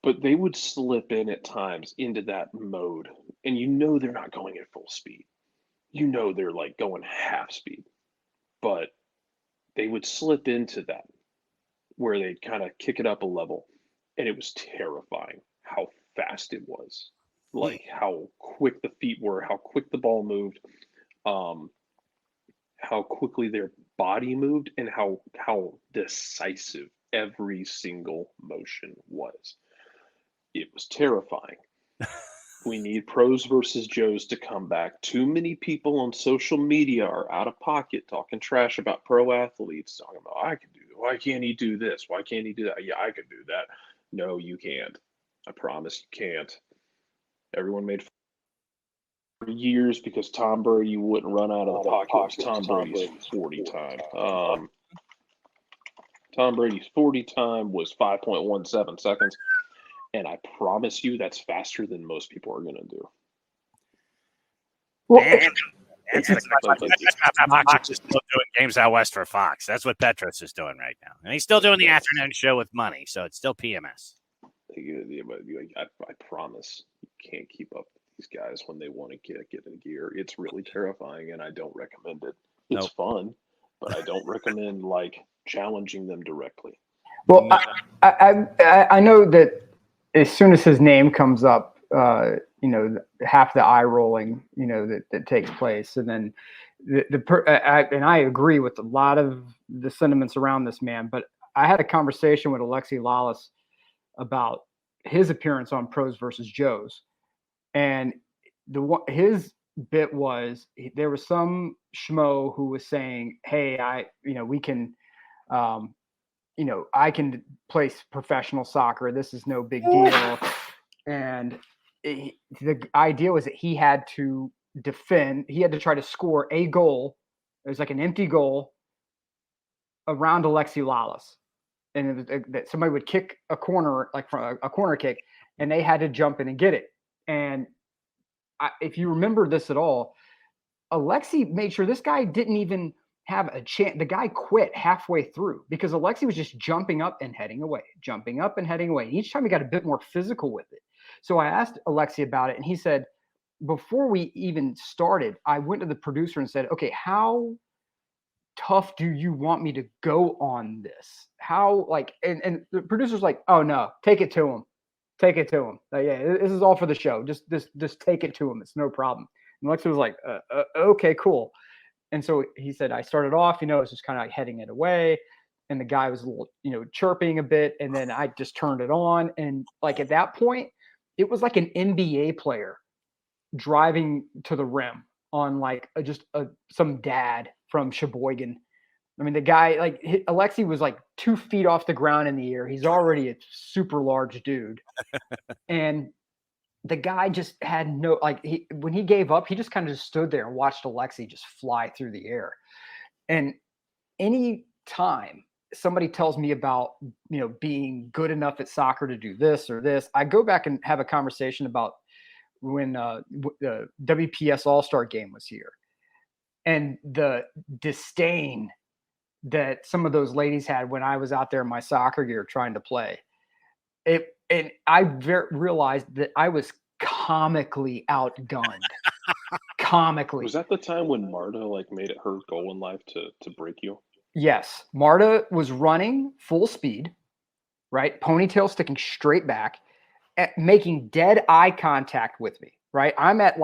But they would slip in at times into that mode, and they're not going at full speed. They're like going half speed. But they would slip into that where they'd kind of kick it up a level. And it was terrifying how fast it was, like how quick the feet were, how quick the ball moved, how quickly their body moved, and how decisive every single motion was. It was terrifying. We need pros versus Joes to come back. Too many people on social media are out of pocket talking trash about pro athletes, talking about, I can do it. Why can't he do this? Why can't he do that? Yeah, I can do that. No, you can't. I promise you can't. Everyone made for years because Tom Brady wouldn't run out of the pocket. Tom Brady's 40 time. Tom Brady's 40 time was 5.17 seconds. And I promise you that's faster than most people are going to do. Well, answer the question. Fox is still doing Games Out West for Fox. That's what Petros is doing right now. And he's still doing the afternoon show with money, so it's still PMS. I promise you can't keep up with these guys when they want to get in gear. It's really terrifying, and I don't recommend it. It's fun, but I don't recommend challenging them directly. Well, I know that as soon as his name comes up, half the eye rolling, that takes place, and then and I agree with a lot of the sentiments around this man. But I had a conversation with Alexi Lalas about his appearance on Pros versus Joes, and his bit was there was some schmo who was saying, "Hey, we can." I can play professional soccer. This is no big deal. And the idea was that he had to defend. He had to try to score a goal. It was like an empty goal around Alexi Lalas. And that somebody would kick a corner, like from a corner kick, and they had to jump in and get it. And if you remember this at all, Alexi made sure this guy didn't even have a chance. The guy quit halfway through because Alexi was just jumping up and heading away. And each time he got a bit more physical with it. So I asked Alexi about it, and he said, before we even started, I went to the producer and said, okay, how tough do you want me to go on this? And the producer's like, oh no, take it to him. Yeah, this is all for the show. Just take it to him. It's no problem. And Alexi was like, okay, cool. And so he said, I started off, it's just kind of heading it away. And the guy was a little, chirping a bit. And then I just turned it on. And at that point, it was like an NBA player driving to the rim on some dad from Sheboygan. I mean, the guy, Alexi was 2 feet off the ground in the air. He's already a super large dude. And the guy just had no, when he gave up, he just kind of just stood there and watched Alexi just fly through the air. And any time somebody tells me about, being good enough at soccer to do this or this, I go back and have a conversation about when the WPS All-Star game was here and the disdain that some of those ladies had when I was out there in my soccer gear trying to play. And I realized that I was comically outgunned. Comically. Was that the time when Marta made it her goal in life to break you? Yes. Marta was running full speed, right? Ponytail sticking straight back, making dead eye contact with me, right? I'm at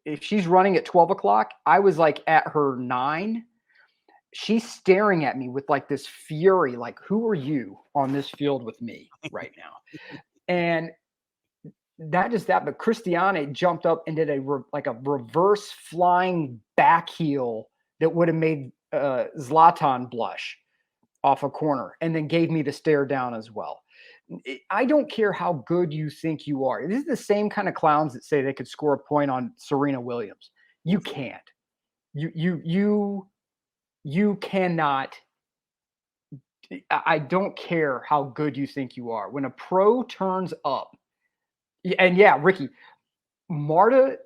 if she's running at 12 o'clock, I was at her 9. She's staring at me with this fury, who are you on this field with me right now? And that is that. But Cristiane jumped up and did a reverse flying back heel that would have made Zlatan blush off a corner and then gave me the stare down as well. I don't care how good you think you are. This is the same kind of clowns that say they could score a point on Serena Williams. You can't. You cannot. I don't care how good you think you are. When a pro turns up, and yeah, Ricky, Marta.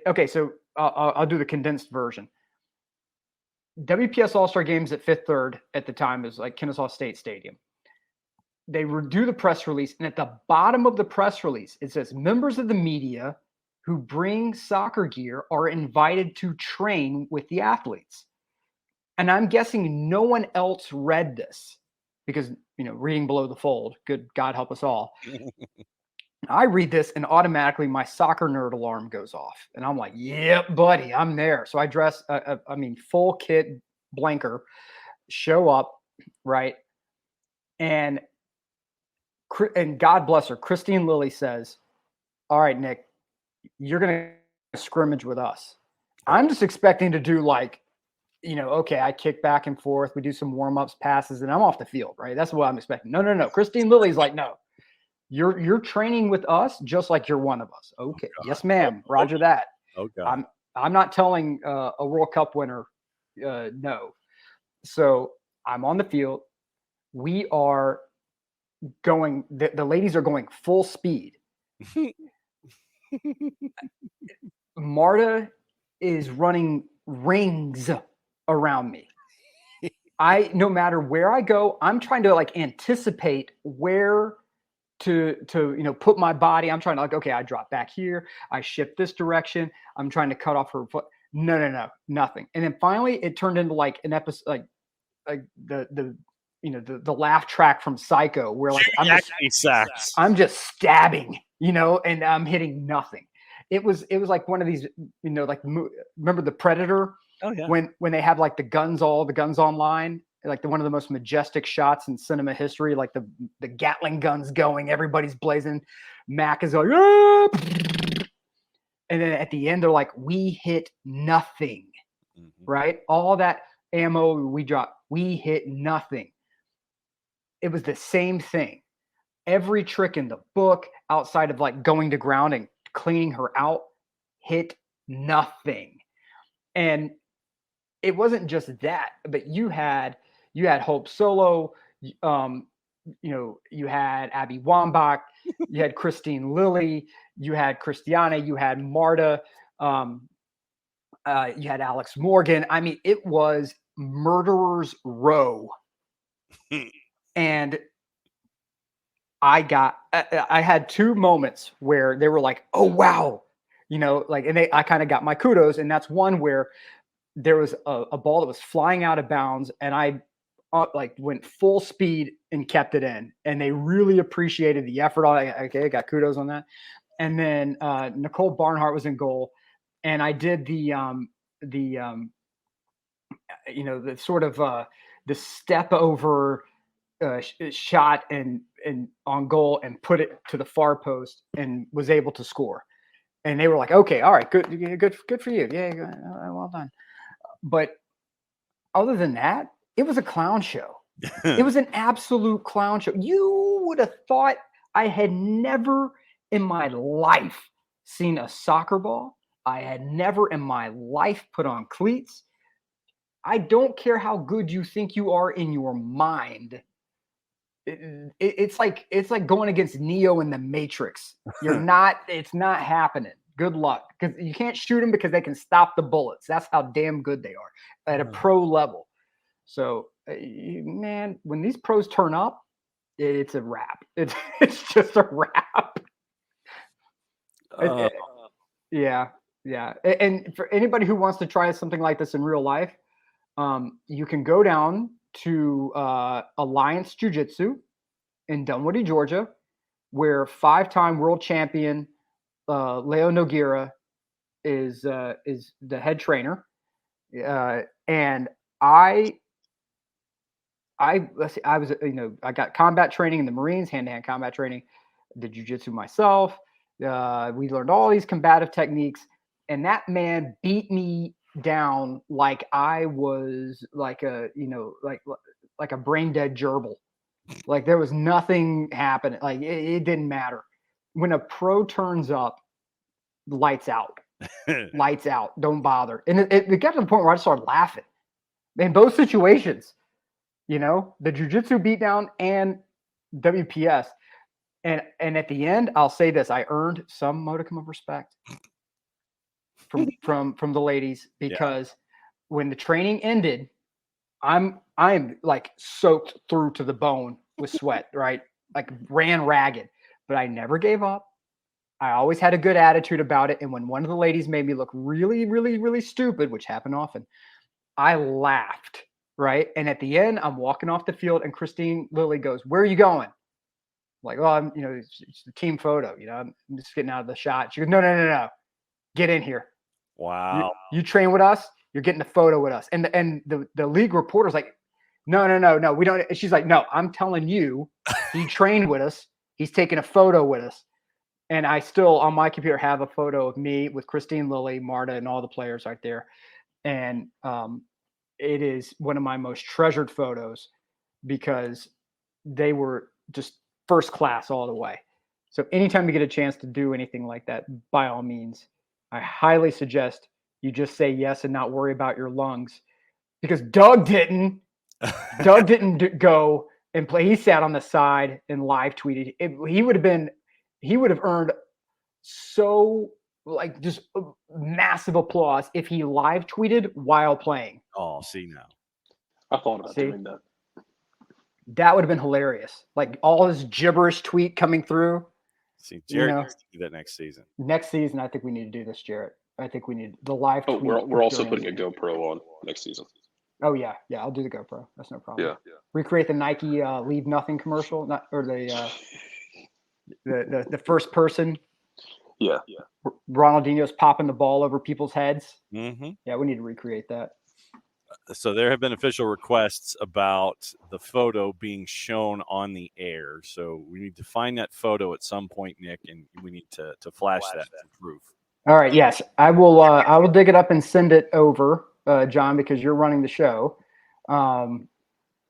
Okay, so I'll do the condensed version. WPS All-Star Games at Fifth Third at the time is Kennesaw State Stadium. They do the press release, and at the bottom of the press release, it says members of the media who bring soccer gear are invited to train with the athletes. And I'm guessing no one else read this because, reading below the fold, good God help us all. I read this and automatically my soccer nerd alarm goes off. And I'm like, yep, buddy, I'm there. So I dress, full kit, blanker, show up, right? And God bless her, Christine Lilly says, all right, Nick, you're going to scrimmage with us. I'm just expecting to do okay, I kick back and forth. We do some warm-ups, passes, and I'm off the field, right? That's what I'm expecting. No. Christine Lilly's like, no, you're training with us just like you're one of us. Okay. Yes, ma'am. Roger that. Okay. I'm not telling a World Cup winner no. So I'm on the field. We are going, the ladies are going full speed. Marta is running rings around me. No matter where I go, I'm trying to anticipate where to put my body. I'm trying to okay, I drop back here, I shift this direction, I'm trying to cut off her foot. No, nothing. And then finally it turned into an episode like the laugh track from Psycho where I'm just stabbing, and I'm hitting nothing. It was like one of these, remember the Predator? Oh yeah. When they have the guns online, one of the most majestic shots in cinema history, the Gatling guns going, everybody's blazing, Mac is like, ah! And then at the end they're like, we hit nothing, right? All that ammo we dropped, we hit nothing. It was the same thing. Every trick in the book, outside of going to ground and cleaning her out, hit nothing. And it wasn't just that, but you had Hope Solo, you had Abby Wambach, you had Christine Lilly, you had Christiana, you had Marta, you had Alex Morgan. I mean, it was murderer's row. And I had two moments where they were like, oh, wow. And I kind of got my kudos. And that's one where there was a ball that was flying out of bounds and I went full speed and kept it in. And they really appreciated the effort. Okay, got kudos on that. And then Nicole Barnhart was in goal. And I did the sort of the step over shot and on goal and put it to the far post and was able to score. And they were like, okay, all right, good for you. Yeah, well done. But other than that, it was a clown show. It was an absolute clown show. You would have thought I had never in my life seen a soccer ball. I had never in my life put on cleats. I don't care how good you think you are in your mind. It's like going against Neo in the Matrix. It's not happening. Good luck, because you can't shoot them because they can stop the bullets. That's how damn good they are at a pro level. So, man, when these pros turn up, it's a wrap. It's just a wrap. Yeah. And for anybody who wants to try something like this in real life, you can go down to Alliance Jiu-Jitsu in Dunwoody, Georgia, where 5-time world champion Leo Nogueira is the head trainer. And I was, I got combat training in the Marines, hand-to-hand combat training, did jiu-jitsu myself. We learned all these combative techniques, and that man beat me down like I was like a brain dead gerbil. Like there was nothing happening. Like it didn't matter. When a pro turns up, lights out. Lights out. Don't bother. And it got to the point where I just started laughing. In both situations, the jiu-jitsu beatdown and WPS. And at the end, I'll say this: I earned some modicum of respect from the ladies, because when the training ended, I'm like soaked through to the bone with sweat, right? Like ran ragged, but I never gave up. I always had a good attitude about it. And when one of the ladies made me look really, really, really stupid, which happened often, I laughed, right? And at the end, I'm walking off the field, and Christine Lilly goes, "Where are you going?" I'm like, "Oh, I'm, it's the team photo. I'm just getting out of the shot." She goes, "No. Get in here. Wow. You train with us. You're getting a photo with us." And the league reporter's like, No. We don't. And she's like, "No, I'm telling you, he trained with us. He's taking a photo with us." And I still, on my computer, have a photo of me with Christine Lilly, Marta, and all the players right there. And it is one of my most treasured photos because they were just first class all the way. So anytime you get a chance to do anything like that, by all means, I highly suggest you just say yes and not worry about your lungs, because Doug didn't. Doug didn't go and play. He sat on the side and live tweeted. He would have earned so just massive applause if he live tweeted while playing. Oh, see now. I thought about doing that. That would have been hilarious. Like all his gibberish tweet coming through. See, Jarrett needs to do that next season. Next season, I think we need to do this, Jarrett. I think we need the live tweet. We're also putting a GoPro on next season. Oh yeah, I'll do the GoPro. That's no problem. Yeah. Recreate the Nike Leave Nothing commercial, the first person. Yeah. Ronaldinho's popping the ball over people's heads. Mm-hmm. Yeah, we need to recreate that. So there have been official requests about the photo being shown on the air. So we need to find that photo at some point, Nick, and we need to flash that for proof. All right. Yes, I will. I will dig it up and send it over, John, because you're running the show.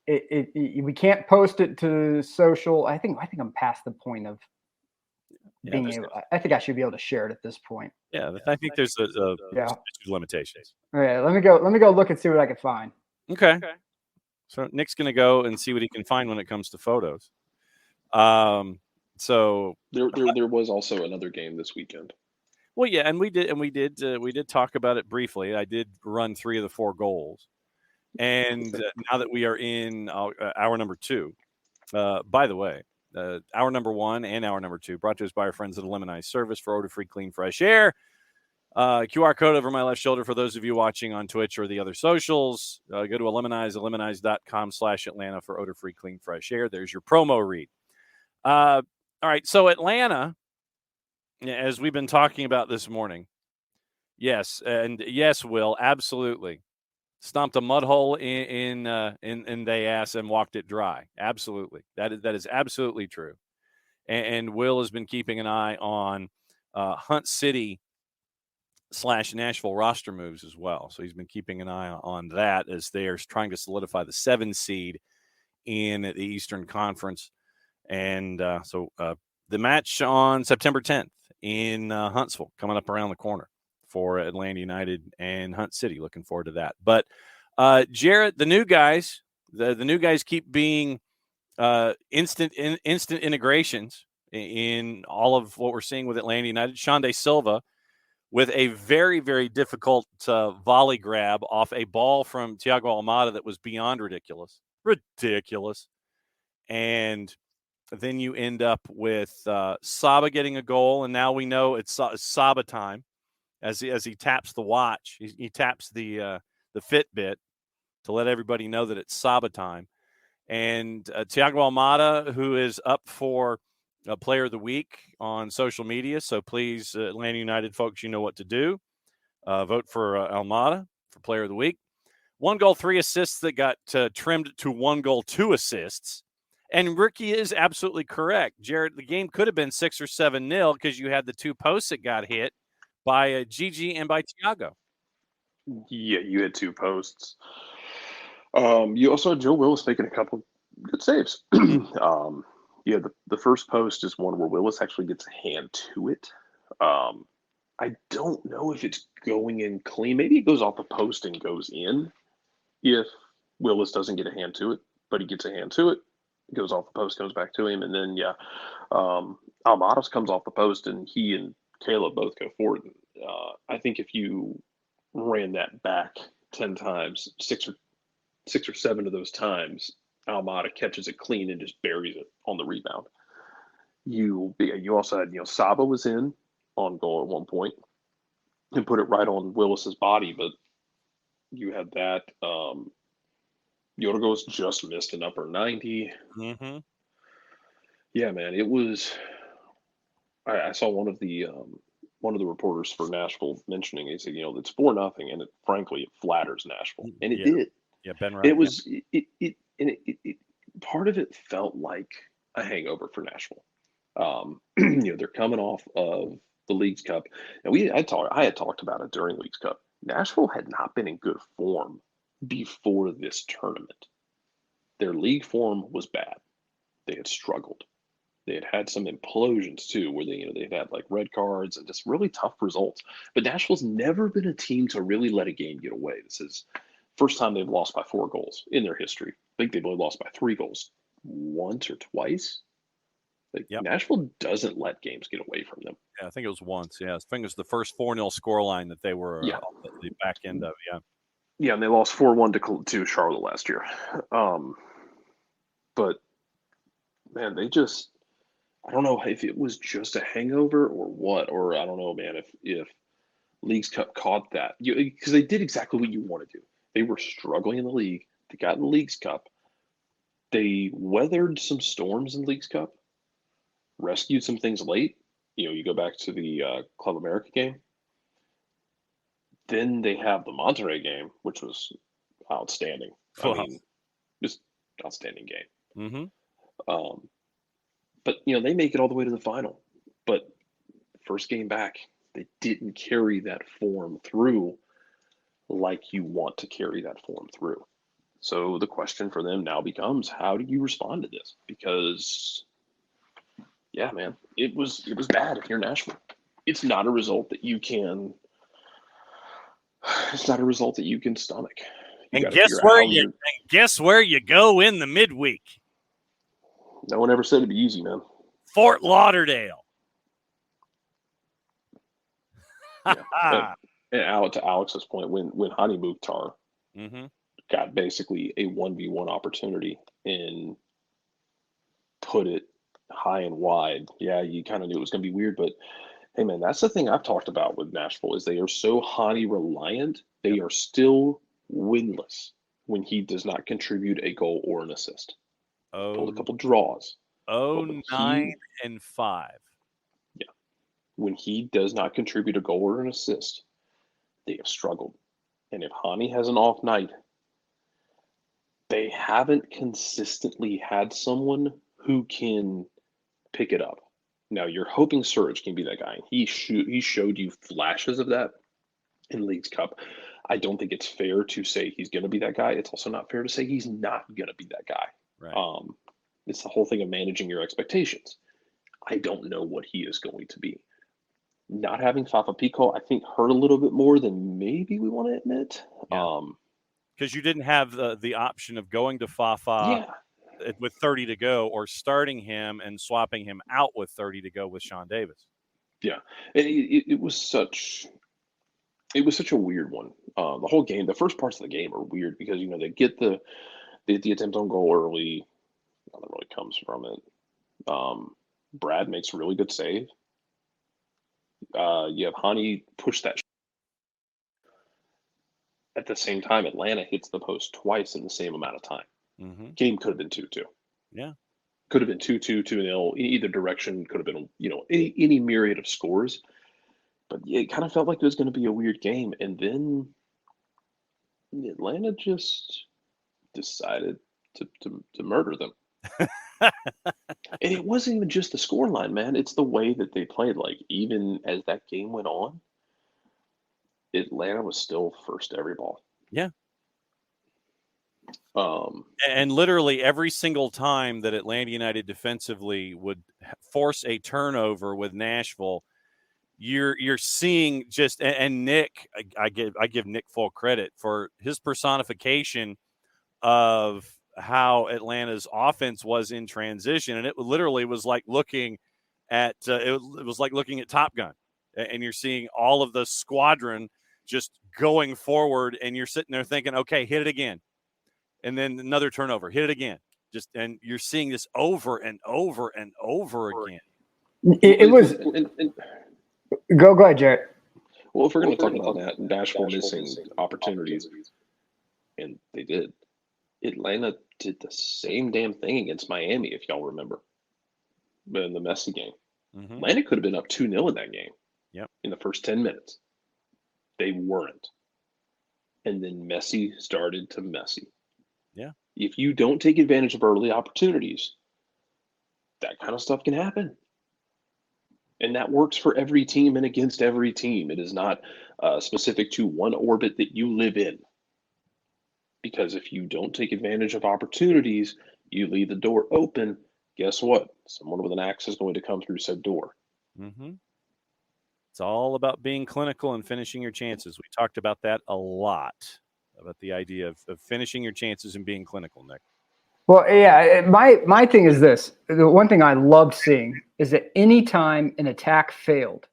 We can't post it to social. I think I'm past the point of being able. I think I should be able to share it at this point. Yeah, I think there's a limitations. All right, let me go look and see what I can find. Okay. So Nick's going to go and see what he can find when it comes to photos. So there was also another game this weekend. Well, yeah, and we did talk about it briefly. I did run 3 of the 4 goals, and now that we are in hour number 2, by the way, hour number 1 and hour number 2 brought to us by our friends at Lemonize Service for odor-free, clean, fresh air. QR code over my left shoulder for those of you watching on Twitch or the other socials. Go to lemonize.com/Atlanta for odor-free, clean, fresh air. There's your promo read. All right, so Atlanta, as we've been talking about this morning, yes, Will, absolutely. Stomped a mud hole in they ass and walked it dry. Absolutely. That is absolutely true. And Will has been keeping an eye on Hunt City / Nashville roster moves as well. So he's been keeping an eye on that as they are trying to solidify the 7 seed in the Eastern Conference. And so the match on September 10th in Huntsville coming up around the corner for Atlanta United and Hunt City. Looking forward to that. But Jarrett, the new guys keep being instant integrations in all of what we're seeing with Atlanta United. Shonde Silva with a very, very difficult volley grab off a ball from Thiago Almada that was beyond ridiculous. And then you end up with Saba getting a goal, and now we know it's Saba time as he taps the watch. He taps the Fitbit to let everybody know that it's Saba time. And Thiago Almada, who is up for Player of the Week on social media. So please, Atlanta United folks, you know what to do. Vote for Almada for Player of the Week. 1 goal, 3 assists that got trimmed to 1 goal, 2 assists. And Ricky is absolutely correct. Jarrett, the game could have been 6 or 7-0 because you had the 2 posts that got hit by Gigi and by Thiago. Yeah, you had 2 posts. You also had Joe Willis making a couple good saves. Yeah, the first post is one where Willis actually gets a hand to it. I don't know if it's going in clean. Maybe it goes off the post and goes in if Willis doesn't get a hand to it, but he gets a hand to it. It goes off the post, goes back to him, and then, Almadas comes off the post, and he and Caleb both go forward. I think if you ran that back 10 times, 6 or 7 of those times, Almada catches it clean and just buries it on the rebound. You also had, Saba was in on goal at one point and put it right on Willis's body, but You had that. Yorgos just missed an upper 90. Mm-hmm. Yeah, man, it was. I saw one of the reporters for Nashville mentioning. He said, it's 4-0, and frankly, it flatters Nashville, and it did. Yeah, Ben Wright. It was it part of it felt like a hangover for Nashville. They're coming off of the Leagues Cup, and I had talked about it during Leagues Cup. Nashville had not been in good form before this tournament. Their league form was bad. They had struggled. They had some implosions too, where they've had like red cards and just really tough results. But Nashville's never been a team to really let a game get away. This is first time they've lost by 4 goals in their history. I think they've only lost by 3 goals once or twice. Nashville doesn't let games get away from them. Yeah, I think it was once. Yeah, I think it was the first 4-0 scoreline that they were on the back end of. Yeah. Yeah, and they lost 4-1 to Charlotte last year. But man, they just, I don't know if it was just a hangover or what, or I don't know, man, if Leagues Cup caught that. Because they did exactly what you want to do. They were struggling in the league. They got in the Leagues Cup. They weathered some storms in Leagues Cup, rescued some things late. You go back to the Club America game. Then they have the Monterrey game, which was outstanding. I mean, just outstanding game. Mm-hmm. But they make it all the way to the final. But first game back, they didn't carry that form through like you want to carry that form through. So the question for them now becomes, how do you respond to this? Because, yeah, man, it was bad if you're Nashville. It's not a result that you can. It's not a result that you can stomach. And guess where you go in the midweek? No one ever said it'd be easy, man. Fort Lauderdale. Yeah. And to Alex's point, when Hani Mukhtar got basically a 1v1 opportunity and put it high and wide, yeah, you kind of knew it was going to be weird. But hey, man, that's the thing I've talked about with Nashville is they are so Hani reliant. They are still winless when he does not contribute a goal or an assist. Pulled a couple draws. 9-5. Yeah. When he does not contribute a goal or an assist, they have struggled. And if Hani has an off night, they haven't consistently had someone who can pick it up. Now, you're hoping Surge can be that guy. He showed you flashes of that in Leagues Cup. I don't think it's fair to say he's going to be that guy. It's also not fair to say he's not going to be that guy. Right. It's the whole thing of managing your expectations. I don't know what he is going to be. Not having Fafa Pico, I think, hurt a little bit more than maybe we want to admit. Because you didn't have the option of going to Fafa with 30 to go or starting him and swapping him out with 30 to go with Sean Davis. Yeah, it was such a weird one. The whole game, the first parts of the game are weird because they get the attempt on goal early. Nothing really comes from it. Brad makes a really good save. You have Hani push that. At the same time, Atlanta hits the post twice in the same amount of time. Mm-hmm. Game could have been 2-2. Yeah. Could have been 2-2, 2-0. In either direction, could have been, any myriad of scores. But it kind of felt like it was going to be a weird game. And then Atlanta just decided to murder them. And it wasn't even just the scoreline, man. It's the way that they played. Like, even as that game went on, Atlanta was still first every ball. Yeah. And literally every single time that Atlanta United defensively would force a turnover with Nashville, you're seeing just, and Nick, I give Nick full credit for his personification of how Atlanta's offense was in transition, and it literally was like looking at it was like looking at Top Gun, and you're seeing all of the squadron just going forward, and you're sitting there thinking, okay, hit it again. And then another turnover, hit it again. And you're seeing this over and over and over again. It was. Go ahead, Jarrett. Well, if we're going to talk about that, Nashville missing opportunities, and they did. Atlanta did the same damn thing against Miami, if y'all remember, in the Messi game. Mm-hmm. Atlanta could have been up 2-0 in that game. Yep. In the first 10 minutes. They weren't. And then Messi started to Messi. Yeah. If you don't take advantage of early opportunities, that kind of stuff can happen. And that works for every team and against every team. It is not specific to one orbit that you live in. Because if you don't take advantage of opportunities, you leave the door open, guess what? Someone with an axe is going to come through said door. Mm-hmm. It's all about being clinical and finishing your chances. We talked about that a lot, about the idea of finishing your chances and being clinical, Nick. Well, yeah, my thing is this. The one thing I loved seeing is that anytime an attack failed,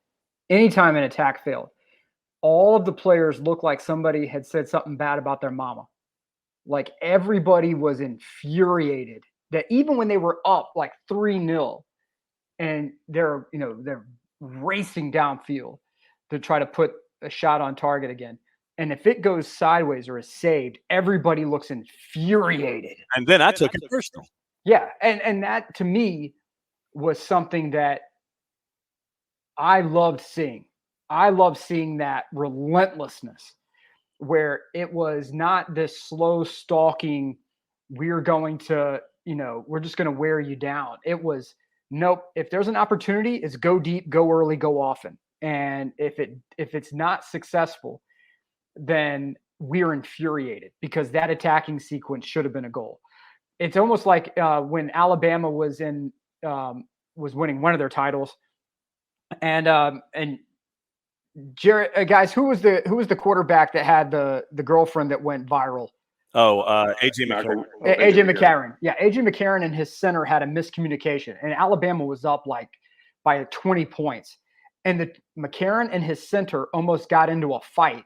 all of the players looked like somebody had said something bad about their mama. Like everybody was infuriated that even when they were up like 3-0 and they're racing downfield to try to put a shot on target again. And if it goes sideways or is saved, everybody looks infuriated. And then I took it personal. Yeah. And that to me was something that I loved seeing. I love seeing that relentlessness where it was not this slow stalking, we're going to, we're just going to wear you down. It was, nope. If there's an opportunity, it's go deep, go early, go often. And if it's not successful, then we're infuriated because that attacking sequence should have been a goal. It's almost like when Alabama was winning one of their titles, and Jarrett, guys, who was the quarterback that had the girlfriend that went viral? AJ McCarron. AJ McCarron. Yeah, AJ McCarron and his center had a miscommunication, and Alabama was up like by 20 points. And the McCarron and his center almost got into a fight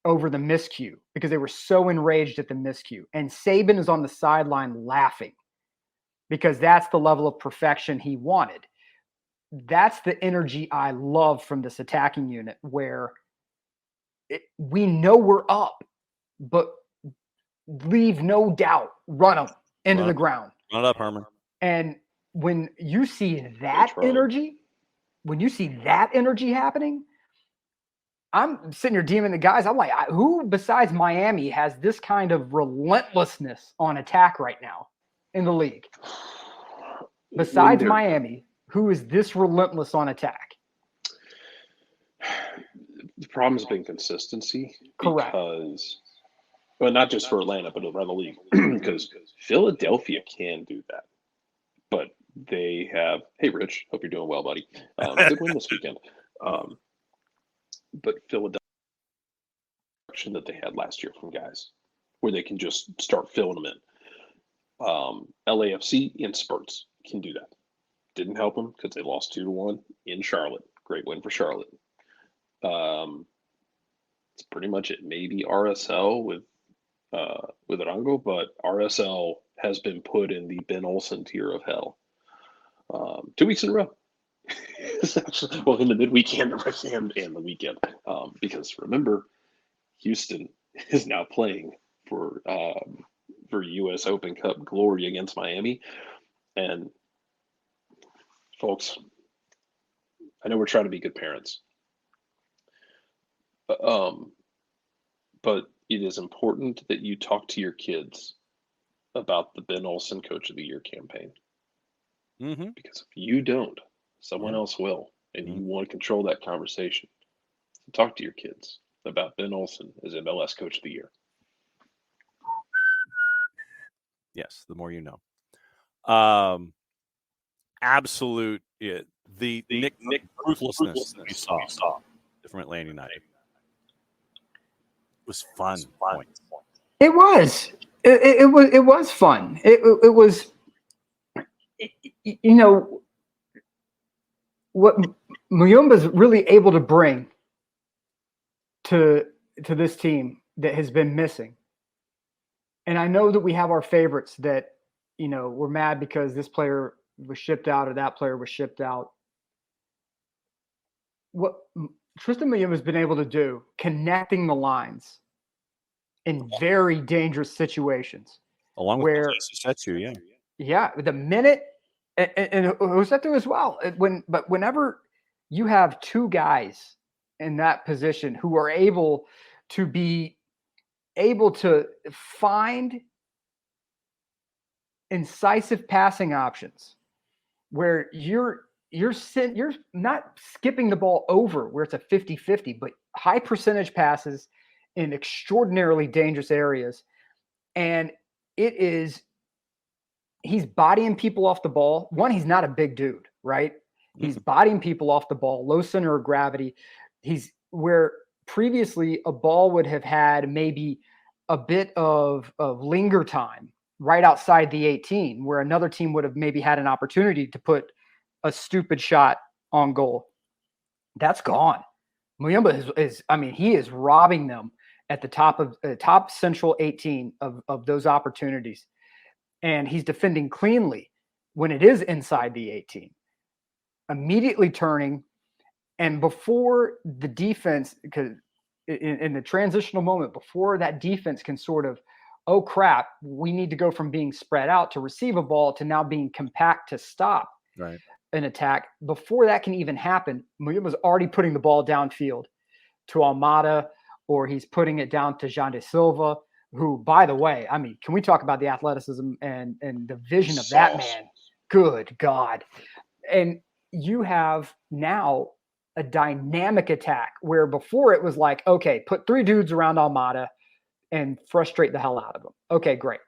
over the miscue because they were so enraged at the miscue. And Saban is on the sideline laughing because that's the level of perfection he wanted. That's the energy I love from this attacking unit where we know we're up, but leave no doubt, run them into the ground. Run it up, Herman. And when you see that energy, happening, I'm sitting here DMing the guys. I'm like, who besides Miami has this kind of relentlessness on attack right now in the league? Besides Miami, who is this relentless on attack? The problem has been consistency. Correct. Because, well, not just for Atlanta, but around the league. Because Philadelphia can do that. But they have, hey, Rich, hope you're doing well, buddy. Good win this weekend. But Philadelphia that they had last year from guys where they can just start filling them in. LAFC in spurts can do that. Didn't help them because they lost 2-1 in Charlotte. Great win for Charlotte. It's pretty much it. Maybe RSL with Arango, but RSL has been put in the Ben Olsen tier of hell 2 weeks in a row. Well, in the midweekend and the weekend, because remember, Houston is now playing for U.S. Open Cup glory against Miami, and folks, I know we're trying to be good parents, but it is important that you talk to your kids about the Ben Olsen Coach of the Year campaign, because if you don't, someone else will, and you want to control that conversation. So talk to your kids about Ben Olsen as MLS Coach of the Year. Yes, the more you know. Absolute, the Nick ruthlessness that we saw from Atlanta United was fun. It was. It was fun. It was. What Muyumba's really able to bring to this team that has been missing. And I know that we have our favorites that, we're mad because this player was shipped out or that player was shipped out. What Tristan Muyumba's been able to do, connecting the lines in very dangerous situations. Along with where Setsu, yeah. Yeah, the minute and Hosetsu as well. But whenever you have two guys in that position who are able to find incisive passing options where you're not skipping the ball over where it's a 50-50, but high percentage passes in extraordinarily dangerous areas. And he's bodying people off the ball. One, he's not a big dude, right? He's bodying people off the ball, low center of gravity. He's where previously a ball would have had maybe a bit of linger time right outside the 18, where another team would have maybe had an opportunity to put a stupid shot on goal. That's gone. Muyumba he is robbing them at the top central 18 of those opportunities. And he's defending cleanly when it is inside the 18, immediately turning. And before the defense, because in the transitional moment, before that defense can sort of, oh crap, we need to go from being spread out to receive a ball to now being compact to stop an attack. Before that can even happen, Muyumba's already putting the ball downfield to Almada, or he's putting it down to Jean de Silva, who, by the way, can we talk about the athleticism and the vision of that man? Good God. And you have now a dynamic attack where before it was like, okay, put three dudes around Almada and frustrate the hell out of them. Okay, great.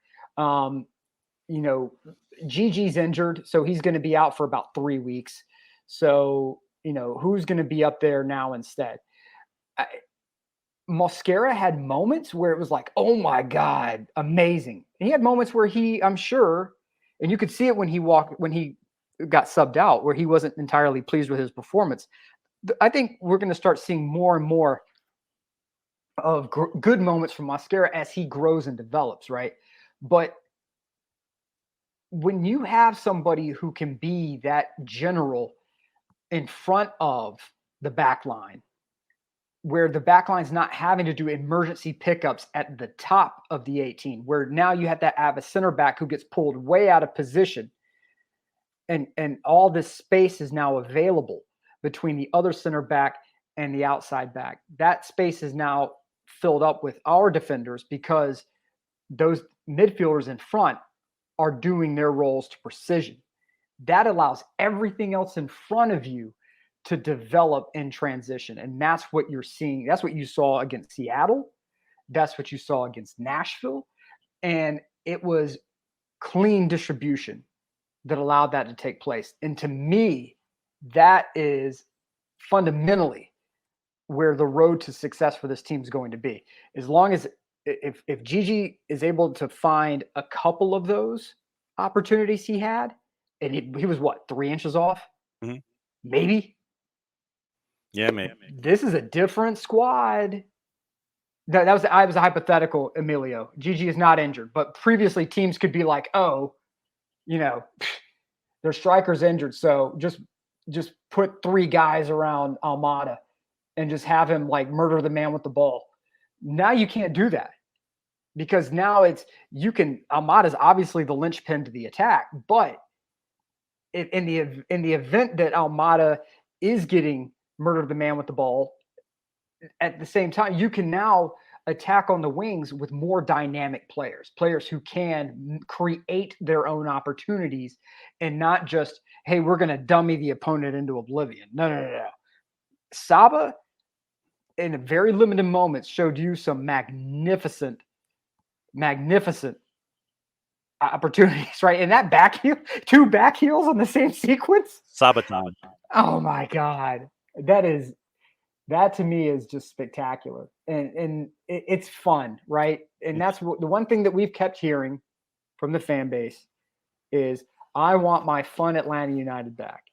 Gigi's injured, so he's going to be out for about 3 weeks. So, who's going to be up there now instead? Mosquera had moments where it was like, oh my God, amazing. And he had moments where I'm sure, and you could see it when he got subbed out, where he wasn't entirely pleased with his performance. I think we're going to start seeing more and more of good moments from Mosquera as he grows and develops, right? But when you have somebody who can be that general in front of the back line, where the back line's not having to do emergency pickups at the top of the 18, where now you have to have a center back who gets pulled way out of position, and all this space is now available between the other center back and the outside back. That space is now filled up with our defenders because those midfielders in front are doing their roles to precision. That allows everything else in front of you to develop in transition. And that's what you're seeing. That's what you saw against Seattle. That's what you saw against Nashville. And it was clean distribution that allowed that to take place. And to me, that is fundamentally where the road to success for this team is going to be. As long as if Gigi is able to find a couple of those opportunities he had, and he was what, 3 inches off? Mm-hmm. Maybe. Yeah, maybe. This is a different squad. I was a hypothetical, Emilio. Gigi is not injured, but previously teams could be like, oh, their striker's injured, so just put 3 guys around Almada and just have him like murder the man with the ball. Now you can't do that because now Almada's obviously the linchpin to the attack, but in the event that Almada is getting murder the man with the ball, at the same time, you can now attack on the wings with more dynamic players who can create their own opportunities and not just, hey, we're going to dummy the opponent into oblivion. No. Saba, in very limited moments, showed you some magnificent opportunities, right? And that back heel, 2 back heels on the same sequence. Sabotage. Oh my God. That to me is just spectacular. And it's fun, right? And that's the one thing that we've kept hearing from the fan base is, I want my fun Atlanta United back.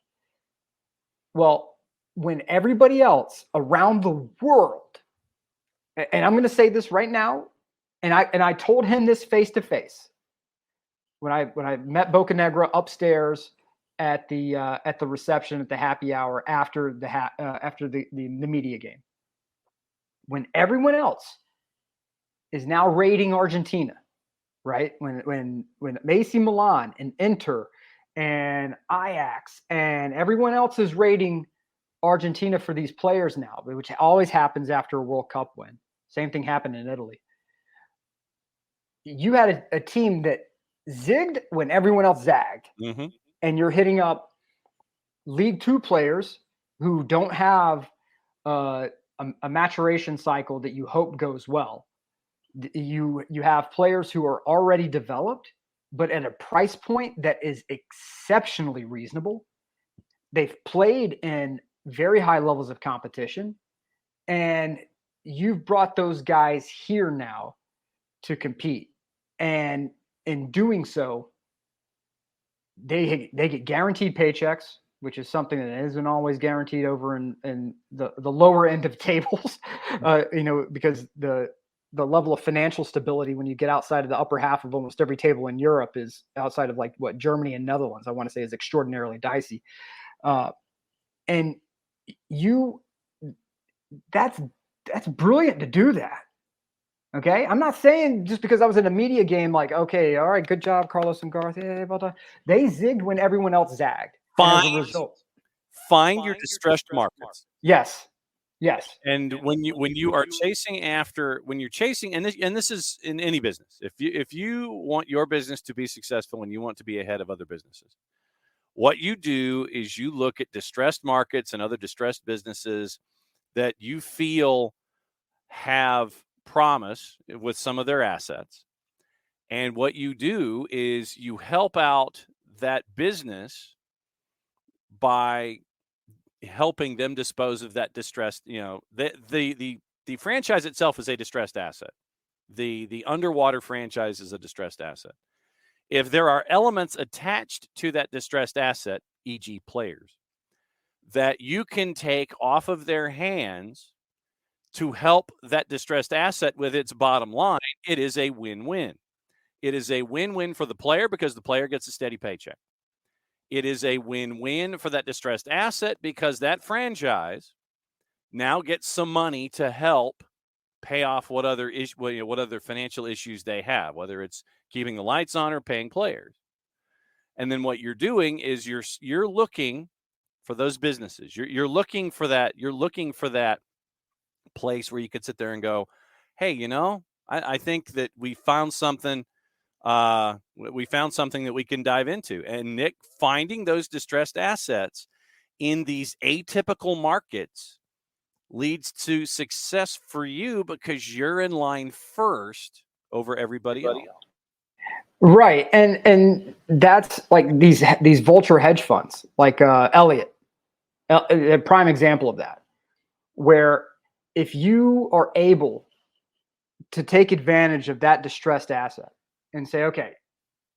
Well, when everybody else around the world, and I'm going to say this right now, and I told him this face to face when I met Bocanegra upstairs at the reception at the happy hour after the media game. When everyone else is now raiding Argentina, right? When AC Milan and Inter and Ajax and everyone else is raiding Argentina for these players now, which always happens after a World Cup win. Same thing happened in Italy. You had a team that zigged when everyone else zagged, and you're hitting up League Two players who don't have a maturation cycle that you hope goes well. You have players who are already developed, but at a price point that is exceptionally reasonable. They've played in very high levels of competition, and you've brought those guys here now to compete. And in doing so, they get guaranteed paychecks, which is something that isn't always guaranteed over in the lower end of tables, because the level of financial stability when you get outside of the upper half of almost every table in Europe is outside of like what Germany and Netherlands, I want to say, is extraordinarily dicey. And that's brilliant to do that. Okay. I'm not saying just because I was in a media game, like, okay, all right, good job, Carlos and Garth. Yeah, they zigged when everyone else zagged. Find your distressed markets. Yes. And when you are chasing after, and this is in any business, if you want your business to be successful and you want to be ahead of other businesses, what you do is you look at distressed markets and other distressed businesses that you feel have promise with some of their assets. And what you do is you help out that business by helping them dispose of that distressed, the franchise itself is a distressed asset. The underwater franchise is a distressed asset. If there are elements attached to that distressed asset, e.g. players, that you can take off of their hands to help that distressed asset with its bottom line, it is a win-win. It is a win-win for the player because the player gets a steady paycheck. It is a win-win for that distressed asset because that franchise now gets some money to help pay off what other financial issues they have, whether it's keeping the lights on or paying players. And then what you're doing is you're looking for those businesses. You're looking for that. You're looking for that place where you could sit there and go, hey, I think that we found something. We found something that we can dive into. And Nick, finding those distressed assets in these atypical markets leads to success for you because you're in line first over everybody else. Right. And that's like these vulture hedge funds, like Elliott, a prime example of that, where if you are able to take advantage of that distressed asset and say, okay,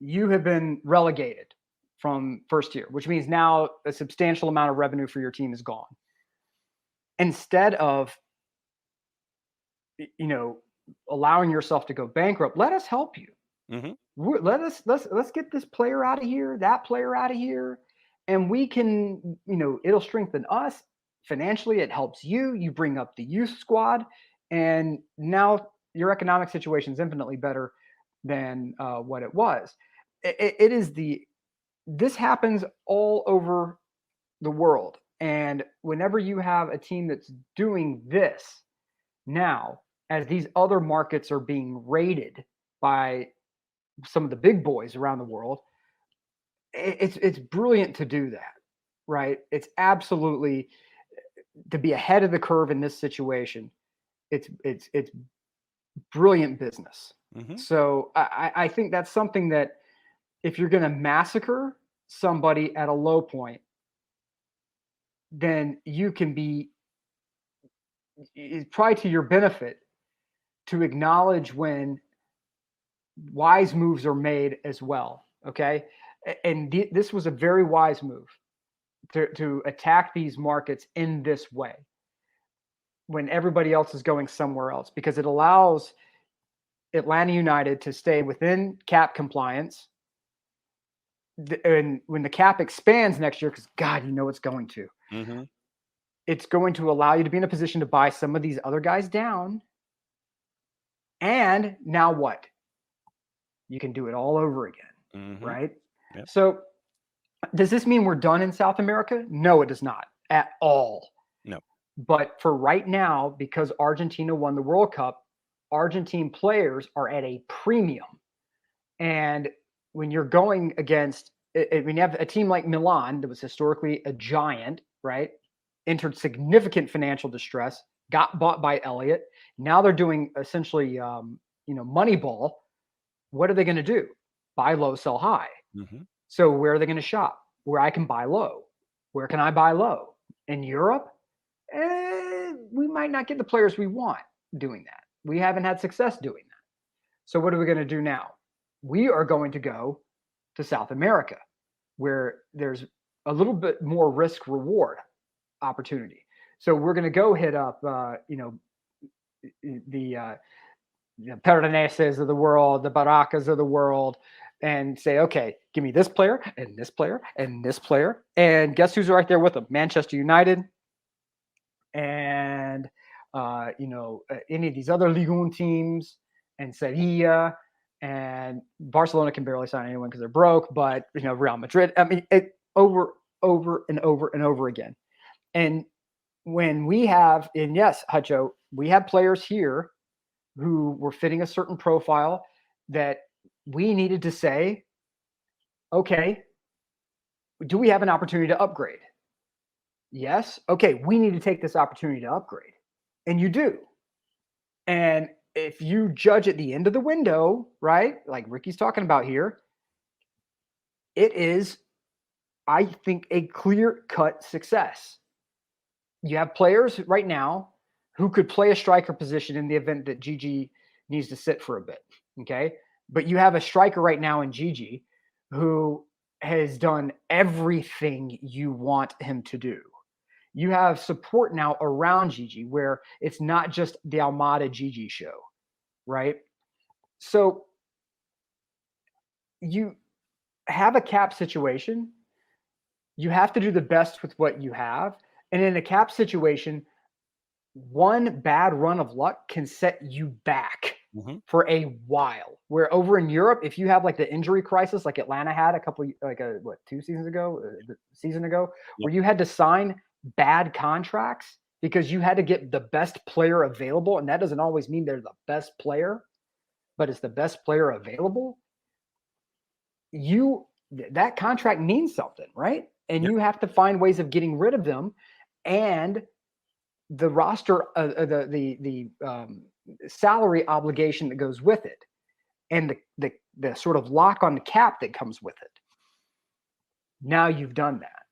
you have been relegated from first tier, which means now a substantial amount of revenue for your team is gone. Instead of, allowing yourself to go bankrupt, let us help you. Let's get this player out of here, that player out of here, and we can, it'll strengthen us financially. It helps you. You bring up the youth squad, and now your economic situation is infinitely better than what it was. This happens all over the world. And whenever you have a team that's doing this now, as these other markets are being raided by some of the big boys around the world, it's brilliant to do that, right? It's absolutely to be ahead of the curve in this situation. It's brilliant business. So I think that's something that if you're going to massacre somebody at a low point, then you can it's probably to your benefit to acknowledge when wise moves are made as well. Okay. And this was a very wise move to attack these markets in this way when everybody else is going somewhere else, because it allows Atlanta United to stay within cap compliance. And when the cap expands next year, because God, it's going to, it's going to allow you to be in a position to buy some of these other guys down And now what? You can do it all over again, right? Yep. So does this mean we're done in South America? No, it does not at all. No. But for right now, because Argentina won the World Cup, Argentine players are at a premium. And when you're going against, when you have a team like Milan that was historically a giant, right? Entered significant financial distress, got bought by Elliott. Now they're doing essentially, money ball. What are they going to do? Buy low, sell high. So where are they going to shop? Where I can buy low. Where can I buy low? In Europe, we might not get the players we want doing that. We haven't had success doing that. So what are we going to do now? We are going to go to South America, where there's a little bit more risk reward opportunity. So we're going to go hit up, the Perdoneses of the world, the Baracas of the world, and say, okay, give me this player and this player and this player. And guess who's right there with them? Manchester United and, any of these other Ligue 1 teams and Sevilla, and Barcelona can barely sign anyone because they're broke, but, Real Madrid, over and over and over again. And when we have, and yes, Hutcho, we have players here who were fitting a certain profile that we needed to say, okay, do we have an opportunity to upgrade? Yes. Okay, we need to take this opportunity to upgrade. And you do. And if you judge at the end of the window, right, like Ricky's talking about here, it is, I think, a clear-cut success. You have players right now who could play a striker position in the event that Gigi needs to sit for a bit, okay? But you have a striker right now in Gigi who has done everything you want him to do. You have support now around Gigi where it's not just the Almada Gigi show, right? So you have a cap situation. You have to do the best with what you have. And in a cap situation, one bad run of luck can set you back for a while. Where over in Europe, if you have like the injury crisis like Atlanta had a season ago, where you had to sign bad contracts because you had to get the best player available, and that doesn't always mean they're the best player, but it's the best player available. That contract means something, right? And you have to find ways of getting rid of them, and the roster, the salary obligation that goes with it, and the sort of lock on the cap that comes with it. Now you've done that,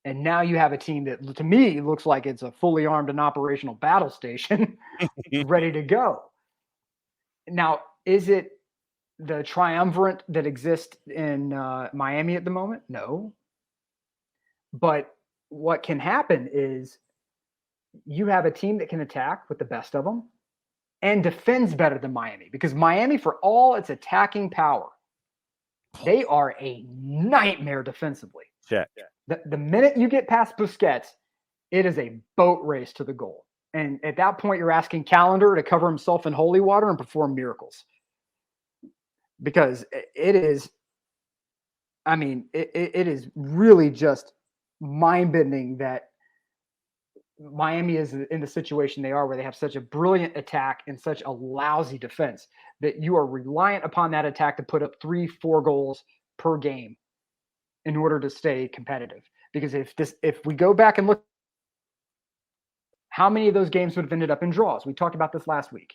and now you have a team that, to me, looks like it's a fully armed and operational battle station, ready to go. Now, is it the triumvirate that exists in Miami at the moment? No. But what can happen is you have a team that can attack with the best of them and defends better than Miami, because Miami, for all its attacking power, they are a nightmare defensively. Check. The minute you get past Busquets, it is a boat race to the goal. And at that point, you're asking Calendar to cover himself in holy water and perform miracles. Because it is, it is really just mind-bending that Miami is in the situation they are, where they have such a brilliant attack and such a lousy defense that you are reliant upon that attack to put up 3-4 goals per game in order to stay competitive. Because if we go back and look, how many of those games would have ended up in draws? We talked about this last week.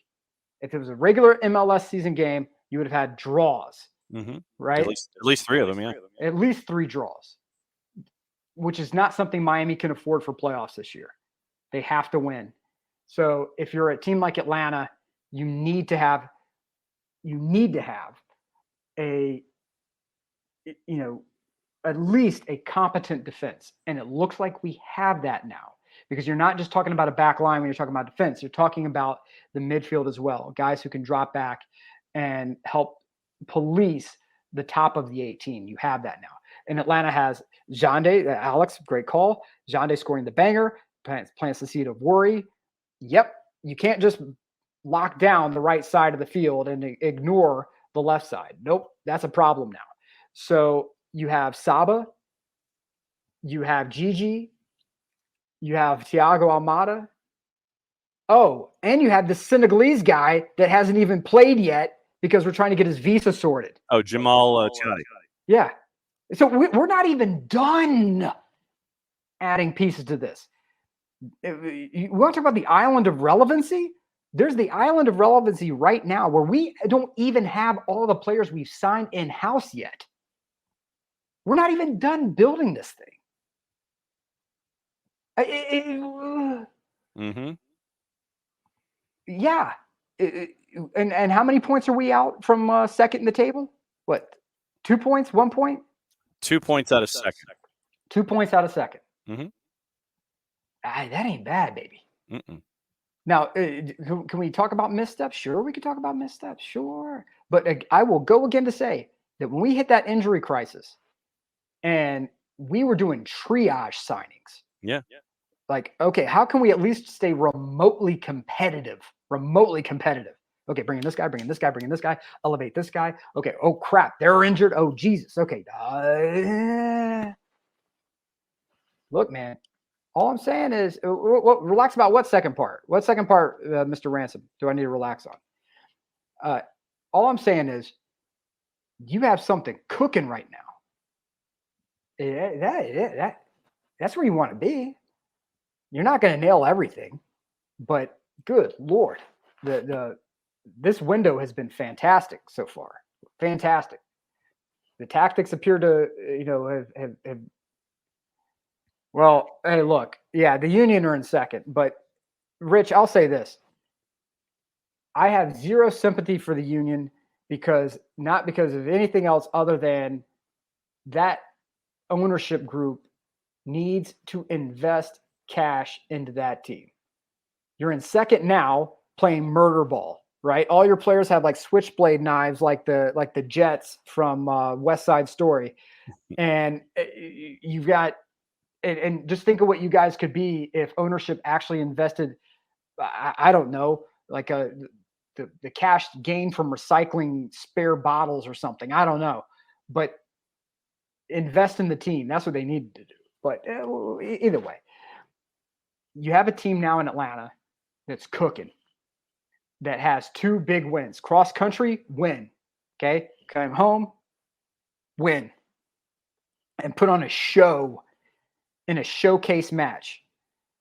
If it was a regular MLS season game, you would have had draws, right? At least 3 of them, yeah. At least 3 draws, which is not something Miami can afford for playoffs this year. They have to win. So if you're a team like Atlanta, you need to have a, at least a competent defense. And it looks like we have that now, because you're not just talking about a back line when you're talking about defense. You're talking about the midfield as well, guys who can drop back and help police the top of the 18. You have that now. And Atlanta has Jande, Alex, great call. Jande scoring the banger, plants the seed of worry. Yep, you can't just lock down the right side of the field and ignore the left side. Nope, that's a problem now. So you have Saba, you have Gigi, you have Thiago Almada. Oh, and you have the Senegalese guy that hasn't even played yet because we're trying to get his visa sorted. Oh, Jamal Chadi. Yeah. So we're not even done adding pieces to this. You want to talk about the island of relevancy? There's the island of relevancy right now where we don't even have all the players we've signed in-house yet. We're not even done building this thing. Mm-hmm. Yeah. And how many points are we out from second in the table? What? 2 points? 1 point? 2 points out of second. 2 points out of second. Mm-hmm. That ain't bad, baby. Mm-mm. Now, can we talk about missteps? Sure, we can talk about missteps. Sure. But I will go again to say that when we hit that injury crisis and we were doing triage signings. Yeah. Like, okay, how can we at least stay remotely competitive? Remotely competitive. Okay, bring in this guy, bring in this guy, bring in this guy, elevate this guy. Okay, oh crap, they're injured. Oh, Jesus. Okay. Look, man, all I'm saying is relax about what second part? What second part, Mr. Ransom, do I need to relax on? All I'm saying is you have something cooking right now. That's where you want to be. You're not going to nail everything, but good Lord, this window has been fantastic so far. Fantastic. The tactics appear to, have well, hey, look, yeah, the Union are in second, but Rich, I'll say this. I have zero sympathy for the Union not because of anything else other than that ownership group needs to invest cash into that team. You're in second now playing murder ball, right? All your players have like switchblade knives like the Jets from West Side Story. And you've got and just think of what you guys could be if ownership actually invested, I don't know, like the cash gained from recycling spare bottles or something. I don't know. But invest in the team. That's what they needed to do. But either way, you have a team now in Atlanta that's cooking, that has 2 big wins. Cross country, win. Okay? Come home, win. And put on a show in a showcase match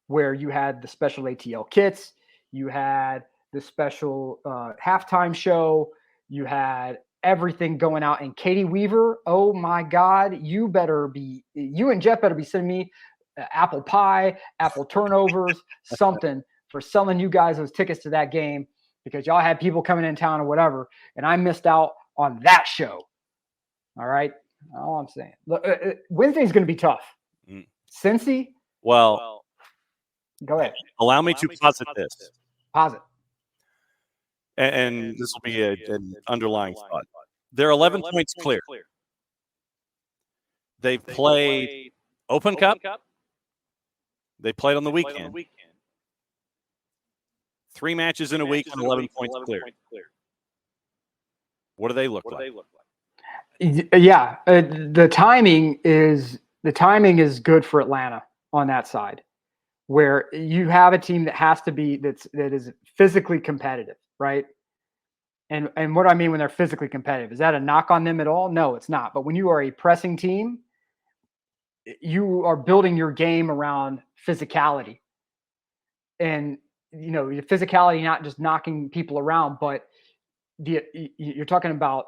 where you had the special ATL kits, you had the special halftime show, you had everything going out. And Katie Weaver, oh my God, you and Jeff better be sending me apple pie, apple turnovers, something for selling you guys those tickets to that game because y'all had people coming in town or whatever, and I missed out on that show. All right? All I'm saying. Look, Wednesday's going to be tough. Cincy? Well, go ahead. Allow me to posit this. Posit. And this will be an underlying thought. They're 11 points clear. They've played Open Cup. They played on the weekend. 3 matches in a week and 11 points clear. What do they look like? Yeah, the timing is good for Atlanta on that side, where you have a team that has to be that is physically competitive, right? And what do I mean when they're physically competitive? Is that a knock on them at all? No, it's not. But when you are a pressing team, you are building your game around physicality, and your physicality, not just knocking people around, but you're talking about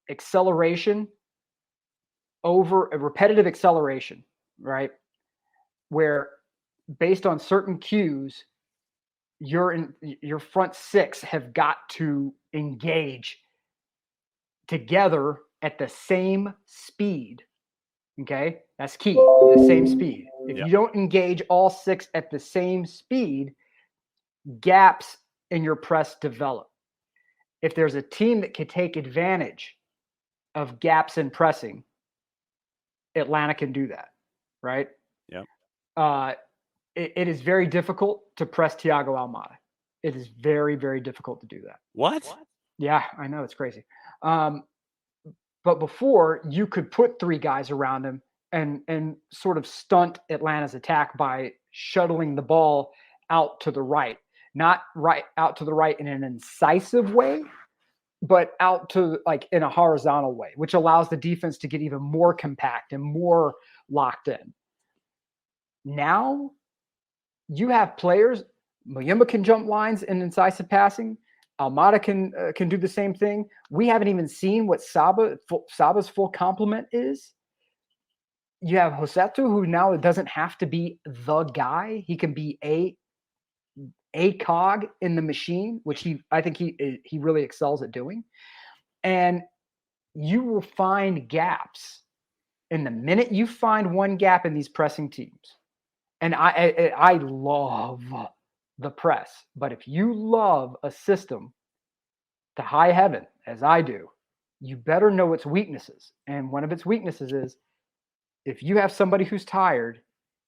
acceleration over a repetitive acceleration, right? Where based on certain cues, your front 6 have got to engage together at the same speed. Okay, that's key. The same speed. If you don't engage all 6 at the same speed, gaps in your press develop. If there's a team that can take advantage of gaps in pressing, Atlanta can do that, right? Yeah. It is very difficult to press Thiago Almada. It is very, very difficult to do that. What? Yeah, I know, it's crazy. But before, you could put 3 guys around him and sort of stunt Atlanta's attack by shuttling the ball out to the right. Not right out to the right in an incisive way, but out to like in a horizontal way, which allows the defense to get even more compact and more locked in. Now you have players. Muyemba can jump lines in incisive passing. Almada can do the same thing. We haven't even seen what Saba's full complement is. You have Josetu, who now doesn't have to be the guy. He can be a cog in the machine, which I think he really excels at doing. And you will find gaps. And the minute you find one gap in these pressing teams, and I love the press, but if you love a system to high heaven, as I do, you better know its weaknesses. And one of its weaknesses is if you have somebody who's tired,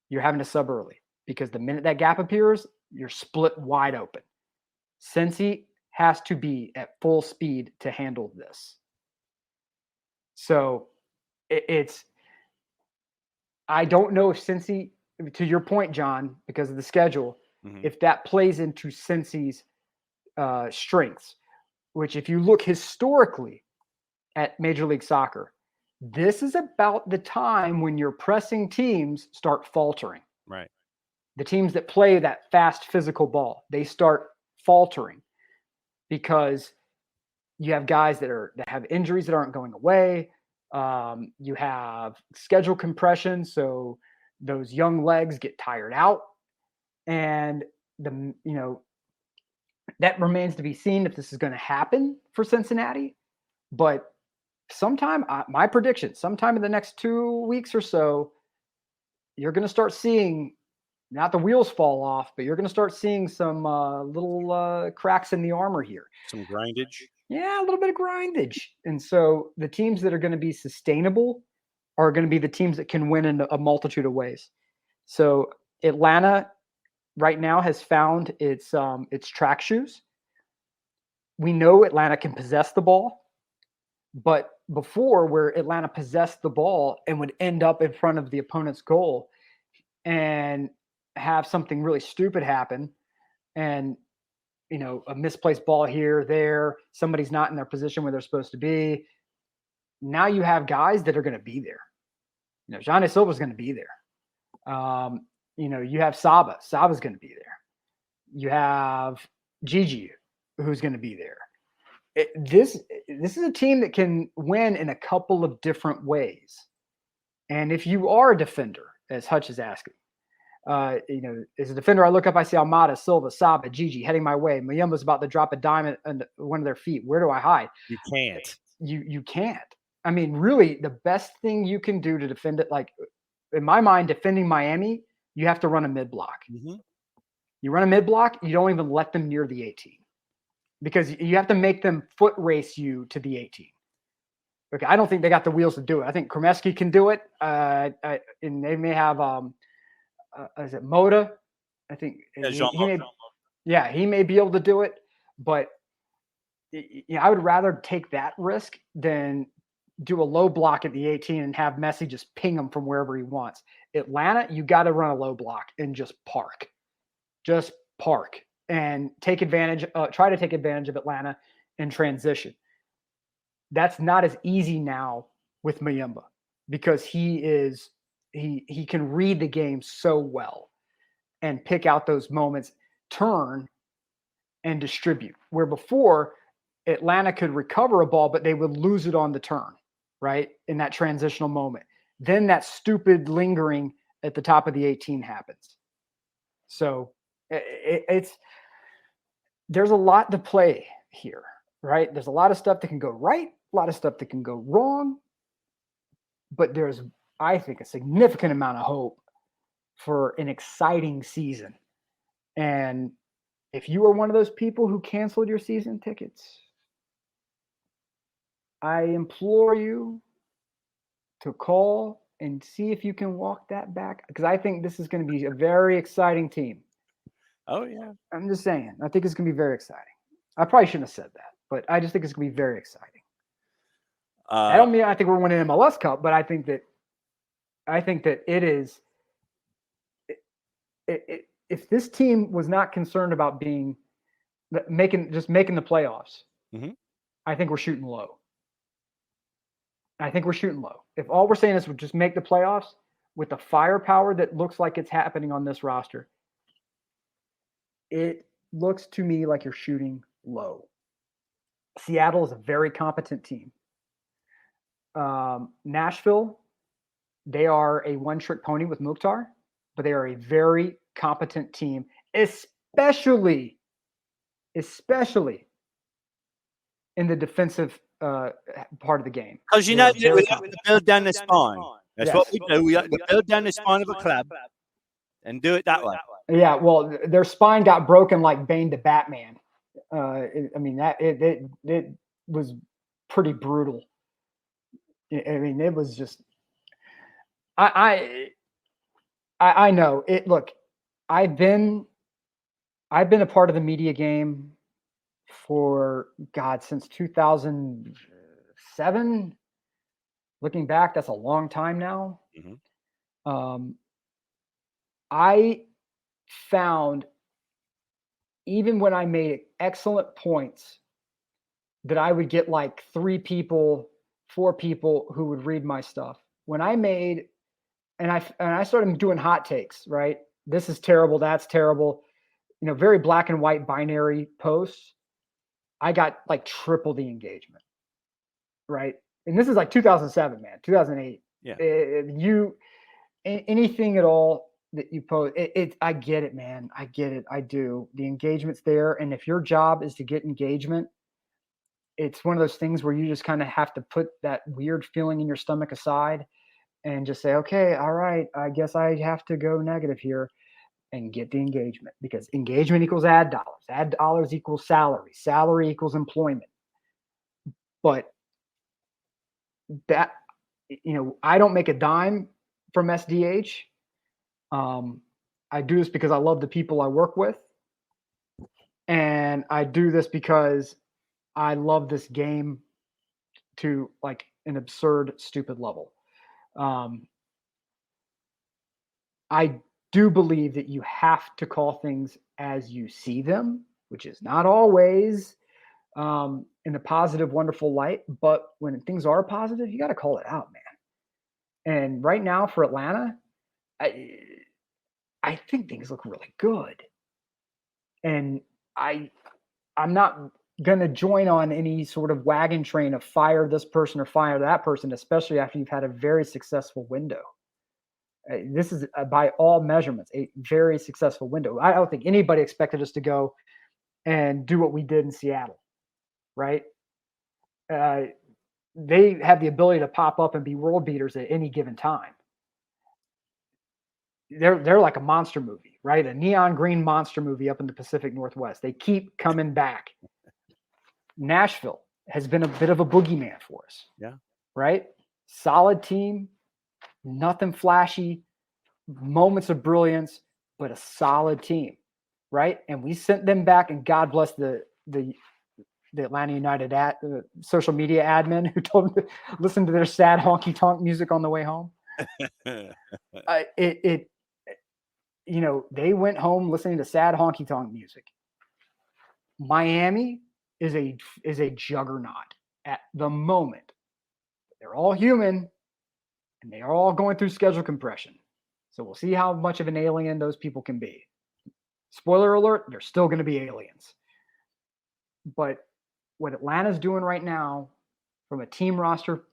you're having to sub early, because the minute that gap appears, you're split wide open. Cincy has to be at full speed to handle this. So I don't know if Cincy, to your point, John, because of the schedule, if that plays into Cincy's strengths, which if you look historically at Major League Soccer, this is about the time when your pressing teams start faltering. Right. The teams that play that fast physical ball, they start faltering because you have guys that have injuries that aren't going away. You have schedule compression, so those young legs get tired out, and that remains to be seen if this is going to happen for Cincinnati. But my prediction, sometime in the next 2 weeks or so, you're going to start seeing, not the wheels fall off, but you're going to start seeing some little cracks in the armor here. Some grindage. Yeah, a little bit of grindage. And so the teams that are going to be sustainable are going to be the teams that can win in a multitude of ways. So Atlanta right now has found its track shoes. We know Atlanta can possess the ball, but before, where Atlanta possessed the ball and would end up in front of the opponent's goal and have something really stupid happen, and a misplaced ball here, there, somebody's not in their position where they're supposed to be. Now you have guys that are going to be there. Johnny Silva's going to be there. You have Saba. Saba's going to be there. You have Gigi, who's going to be there. This is a team that can win in a couple of different ways. And if you are a defender, as Hutch is asking, as a defender, I look up, I see Almada, Silva, Saba, Gigi heading my way. Muyemba's about to drop a dime on one of their feet. Where do I hide? You can't. You can't. I mean, really, the best thing you can do to defend it, like in my mind, defending Miami, you have to run a mid block. Mm-hmm. You run a mid block, you don't even let them near the 18, because you have to make them foot race you to the 18. Okay, I don't think they got the wheels to do it. I think Kremeski can do it, and they may have is it Moda? I think he may be able to do it, but I would rather take that risk than do a low block at the 18 and have Messi just ping him from wherever he wants. Atlanta, you got to run a low block and just park and take advantage. Try to take advantage of Atlanta in transition. That's not as easy now with Muyemba, because he can read the game so well and pick out those moments, turn and distribute. Where before, Atlanta could recover a ball, but they would lose it on the turn, right? In that transitional moment. Then that stupid lingering at the top of the 18 happens. So there's a lot to play here, right? There's a lot of stuff that can go right, a lot of stuff that can go wrong, but there's, I think, a significant amount of hope for an exciting season. And if you are one of those people who canceled your season tickets, I implore you to call and see if you can walk that back, because I think this is going to be a very exciting team. Oh yeah. I'm just saying. I think it's going to be very exciting. I probably shouldn't have said that, but I just think it's going to be very exciting. I don't mean I think we're winning MLS Cup, but I think that it is. If this team was not concerned about making the playoffs, I think we're shooting low. If all we're saying is we just make the playoffs with the firepower that looks like it's happening on this roster, it looks to me like you're shooting low. Seattle is a very competent team. Nashville, they are a one-trick pony with Mukhtar, but they are a very competent team, especially in the defensive part of the game. Because we have to build down the spine. That's what we do. We build down the spine of a club and do it that way. Yeah, well, their spine got broken like Bane to Batman. It was pretty brutal. I mean, it was just. I know it. Look, I've been a part of the media game for since 2007. Looking back, that's a long time now. I found, even when I made excellent points, that I would get like 3 people, 4 people who would read my stuff. When I made, and I started doing hot takes, right? This is terrible, that's terrible. Very black and white binary posts. I got like triple the engagement, right? And this is like 2007, man, 2008. Yeah. Anything at all that you post, I get it, man. I get it. I do. The engagement's there. And if your job is to get engagement, it's one of those things where you just kind of have to put that weird feeling in your stomach aside and just say, okay, all right, I guess I have to go negative here and get the engagement, because engagement equals ad dollars. Ad dollars equals salary. Salary equals employment. But that, I don't make a dime from SDH. I do this because I love the people I work with. And I do this because I love this game to like an absurd, stupid level. I do believe that you have to call things as you see them, which is not always in a positive, wonderful light. But when things are positive, you got to call it out, man. And right now for Atlanta, I think things look really good. And I'm not going to join on any sort of wagon train of fire this person or fire that person, especially after you've had a very successful window. This is, by all measurements, a very successful window. I don't think anybody expected us to go and do what we did in Seattle, right? They have the ability to pop up and be world beaters at any given time. They're like a monster movie, right? A neon green monster movie up in the Pacific Northwest. They keep coming back. Nashville has been a bit of a boogeyman for us. Yeah. Right? Solid team, nothing flashy, moments of brilliance, but a solid team, right? And we sent them back, and God bless the Atlanta United social media admin who told them to listen to their sad honky tonk music on the way home. They went home listening to sad honky tonk music. Miami is a juggernaut at the moment. They're all human, and they are all going through schedule compression. So we'll see how much of an alien those people can be. Spoiler alert, they're still going to be aliens. But what Atlanta's doing right now, from a team roster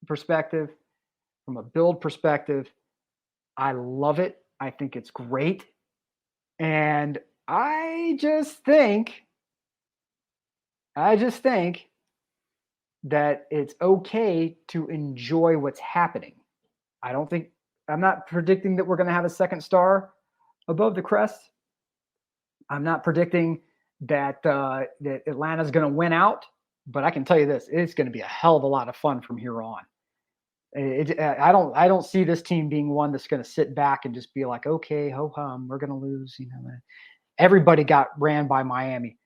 perspective, from a build perspective, I love it. I think it's great. And I just think that it's okay to enjoy what's happening. I'm not predicting that we're going to have a second star above the crest. I'm not predicting that Atlanta's going to win out, but I can tell you this: it's going to be a hell of a lot of fun from here on. I don't see this team being one that's going to sit back and just be like, okay, ho hum, we're going to lose. everybody got ran by Miami.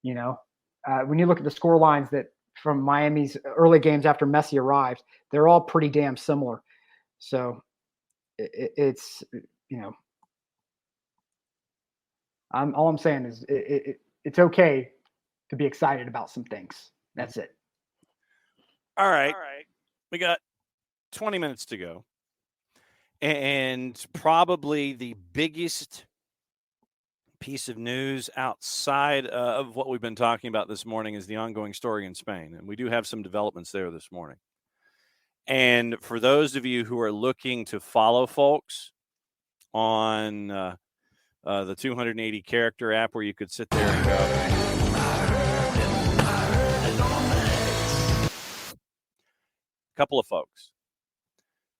You know, when you look at the score lines that from Miami's early games after Messi arrived, they're all pretty damn similar. So it's, you know, all I'm saying is it's okay to be excited about some things. That's it. All right. We got 20 minutes to go. And probably the biggest piece of news outside of what we've been talking about this morning is the ongoing story in Spain. And we do have some developments there this morning. And for those of you who are looking to follow folks on the 280 character app where you could sit there and go, couple of folks.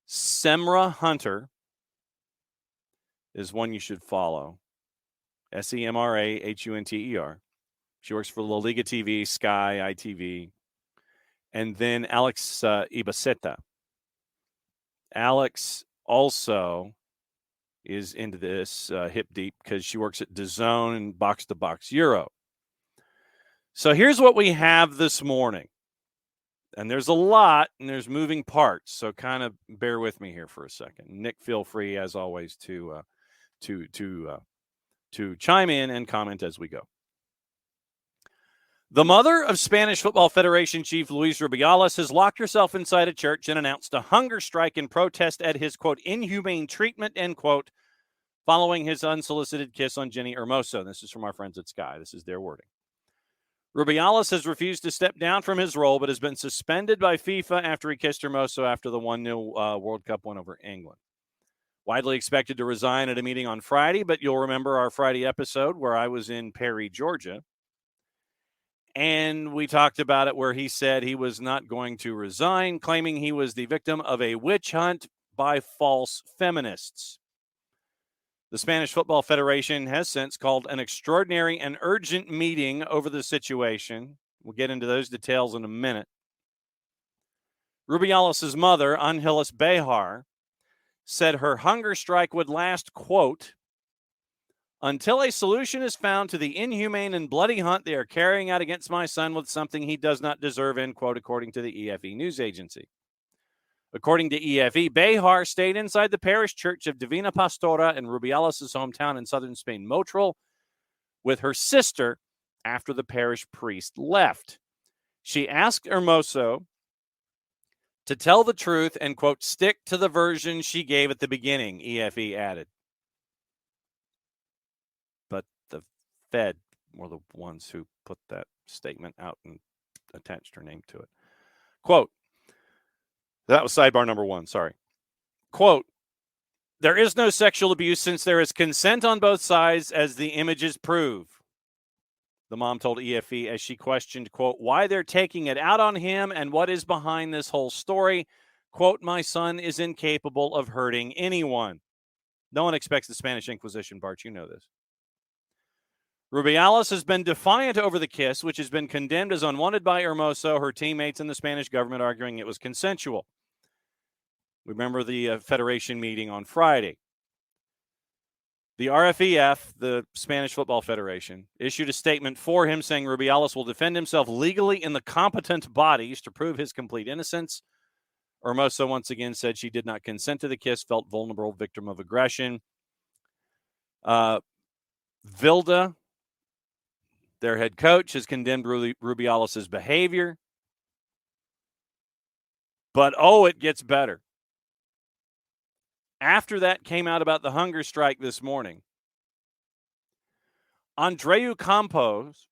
Semra Hunter is one you should follow. SEMRAHUNTER. She works for La Liga TV, Sky, ITV. And then Alex Ibaceta. Alex also is into this hip deep because she works at DAZN and Box to Box Euro. So here's what we have this morning. And there's a lot, and there's moving parts. So kind of bear with me here for a second. Nick, feel free, as always, to chime in and comment as we go. The mother of Spanish Football Federation Chief Luis Rubiales has locked herself inside a church and announced a hunger strike in protest at his, quote, inhumane treatment, end quote, following his unsolicited kiss on Jenny Hermoso. This is from our friends at Sky. This is their wording. Rubiales has refused to step down from his role, but has been suspended by FIFA after he kissed Hermoso after the 1-0 World Cup win over England. Widely expected to resign at a meeting on Friday, but you'll remember our Friday episode where I was in Perry, Georgia. And we talked about it where he said he was not going to resign, claiming he was the victim of a witch hunt by false feminists. The Spanish Football Federation has since called an extraordinary and urgent meeting over the situation. We'll get into those details in a minute. Rubiales' mother, Angelis Bejar, said her hunger strike would last, quote, until a solution is found to the inhumane and bloody hunt they are carrying out against my son with something he does not deserve, end quote, according to the EFE news agency. According to EFE, Bejar stayed inside the parish church of Divina Pastora in Rubiales' hometown in southern Spain, Motril, with her sister after the parish priest left. She asked Hermoso to tell the truth and, quote, stick to the version she gave at the beginning, EFE added. But the Fed were the ones who put that statement out and attached her name to it. Quote, that was sidebar number one, sorry. Quote, there is no sexual abuse since there is consent on both sides, as the images prove. The mom told EFE as she questioned, quote, why they're taking it out on him and what is behind this whole story. Quote, my son is incapable of hurting anyone. No one expects the Spanish Inquisition, Bart. You know this. Rubiales has been defiant over the kiss, which has been condemned as unwanted by Hermoso, her teammates, and the Spanish government, arguing it was consensual. Remember the Federation meeting on Friday. The RFEF, the Spanish Football Federation, issued a statement for him saying Rubiales will defend himself legally in the competent bodies to prove his complete innocence. Hermoso once again said she did not consent to the kiss, felt vulnerable, victim of aggression. Vilda, their head coach, has condemned Rubiales' behavior. But, it gets better. After that came out about the hunger strike this morning, Andreu Campos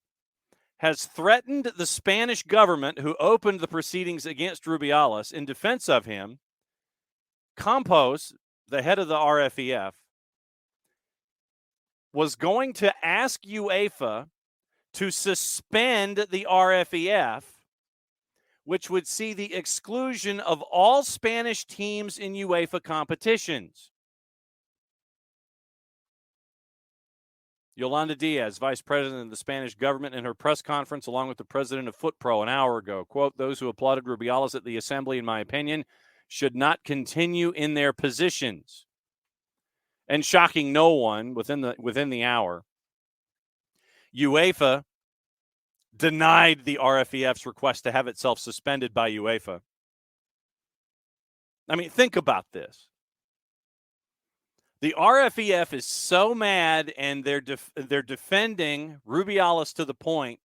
has threatened the Spanish government who opened the proceedings against Rubiales in defense of him. Campos, the head of the RFEF, was going to ask UEFA to suspend the RFEF, which would see the exclusion of all Spanish teams in UEFA competitions. Yolanda Diaz, vice president of the Spanish government, in her press conference along with the president of FootPro an hour ago, quote, those who applauded Rubiales at the assembly, in my opinion, should not continue in their positions. And shocking no one, within the hour, UEFA denied the RFEF's request to have itself suspended by UEFA. I mean, think about this. The RFEF is so mad, and they're defending Rubiales to the point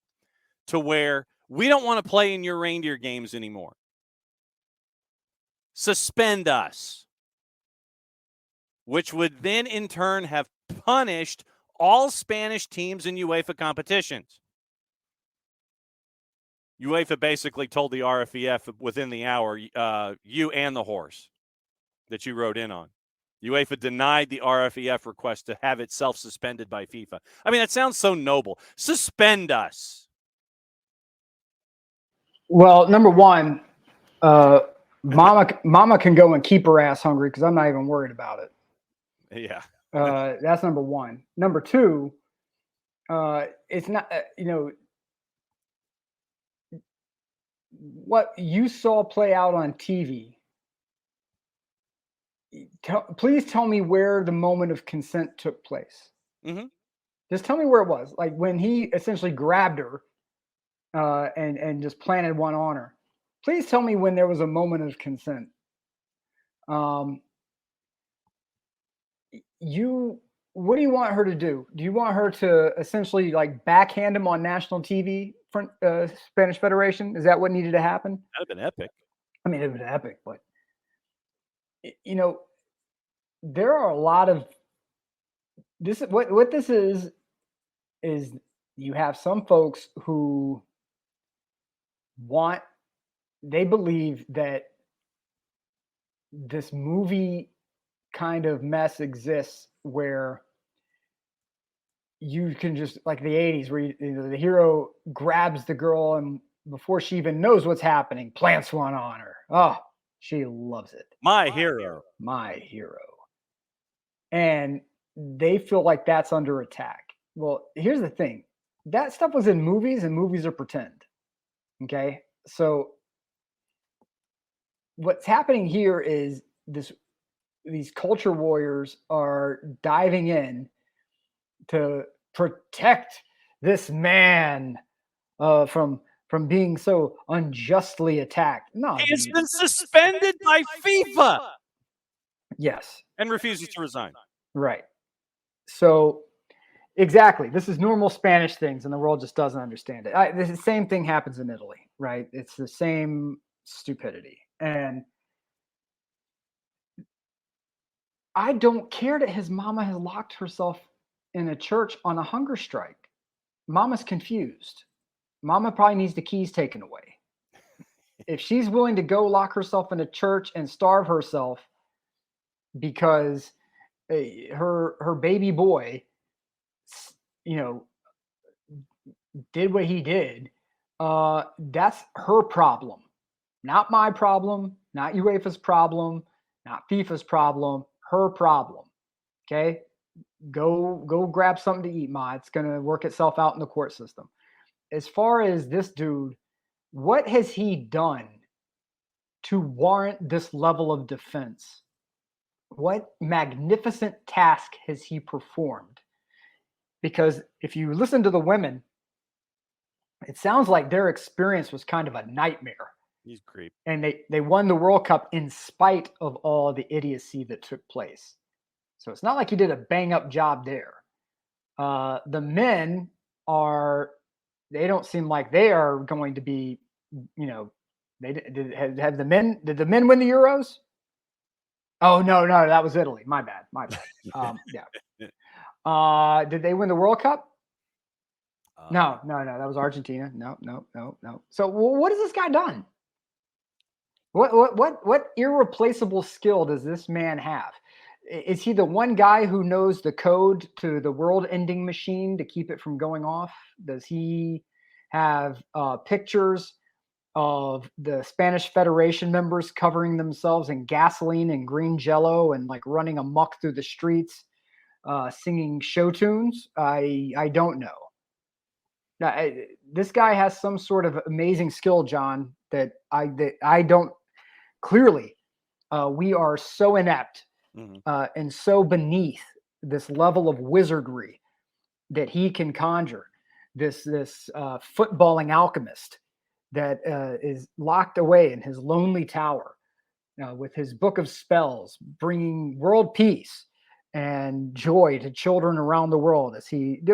to where we don't want to play in your reindeer games anymore. Suspend us. Which would then in turn have punished all Spanish teams in UEFA competitions. UEFA basically told the RFEF within the hour, you and the horse that you rode in on. UEFA denied the RFEF request to have itself suspended by FIFA. I mean, that sounds so noble. Suspend us. Well, number one, Mama can go and keep her ass hungry because I'm not even worried about it. Yeah. That's number one. Number two, it's not, what you saw play out on TV. Please tell me where the moment of consent took place. Mm-hmm. Just tell me where it was. Like when he essentially grabbed her and just planted one on her. Please tell me when there was a moment of consent. What do you want her to do? Do you want her to essentially like backhand him on national TV for Spanish Federation? Is that what needed to happen? That'd have been epic. I mean, it would have been epic, but there are a lot of this. What this is you have some folks who they believe that this movie kind of mess exists where you can just like the 80s where the hero grabs the girl and before she even knows what's happening, plants one on her. Oh, she loves it. My hero. And they feel like that's under attack. Well, here's the thing. That stuff was in movies, and movies are pretend. Okay? So what's happening here is these culture warriors are diving in to protect this man from being so unjustly attacked. No, he's been suspended by FIFA. Yes. And refuses to resign. Right. So exactly. This is normal Spanish things, and the world just doesn't understand it. The same thing happens in Italy, right? It's the same stupidity. And I don't care that his mama has locked herself in a church on a hunger strike. Mama's confused. Mama probably needs the keys taken away. If she's willing to go lock herself in a church and starve herself because her baby boy, did what he did, that's her problem. Not my problem, not UEFA's problem, not FIFA's problem, her problem. Okay? Go grab something to eat, Ma. It's going to work itself out in the court system. As far as this dude, what has he done to warrant this level of defense? What magnificent task has he performed? Because if you listen to the women, it sounds like their experience was kind of a nightmare. He's creep. And they won the World Cup in spite of all the idiocy that took place. So it's not like he did a bang-up job there. The men they don't seem like they are going to be, did the men win the Euros? Oh, no, that was Italy. My bad. Yeah. Did they win the World Cup? No, that was Argentina. No. So what has this guy done? What irreplaceable skill does this man have? Is he the one guy who knows the code to the world-ending machine to keep it from going off? Does he have pictures of the Spanish Federation members covering themselves in gasoline and green jello and like running amok through the streets, singing show tunes? I don't know. Now, this guy has some sort of amazing skill, John, that I don't. Clearly, we are so inept. Mm-hmm. And so beneath this level of wizardry that he can conjure this footballing alchemist that is locked away in his lonely tower with his book of spells, bringing world peace and joy to children around the world.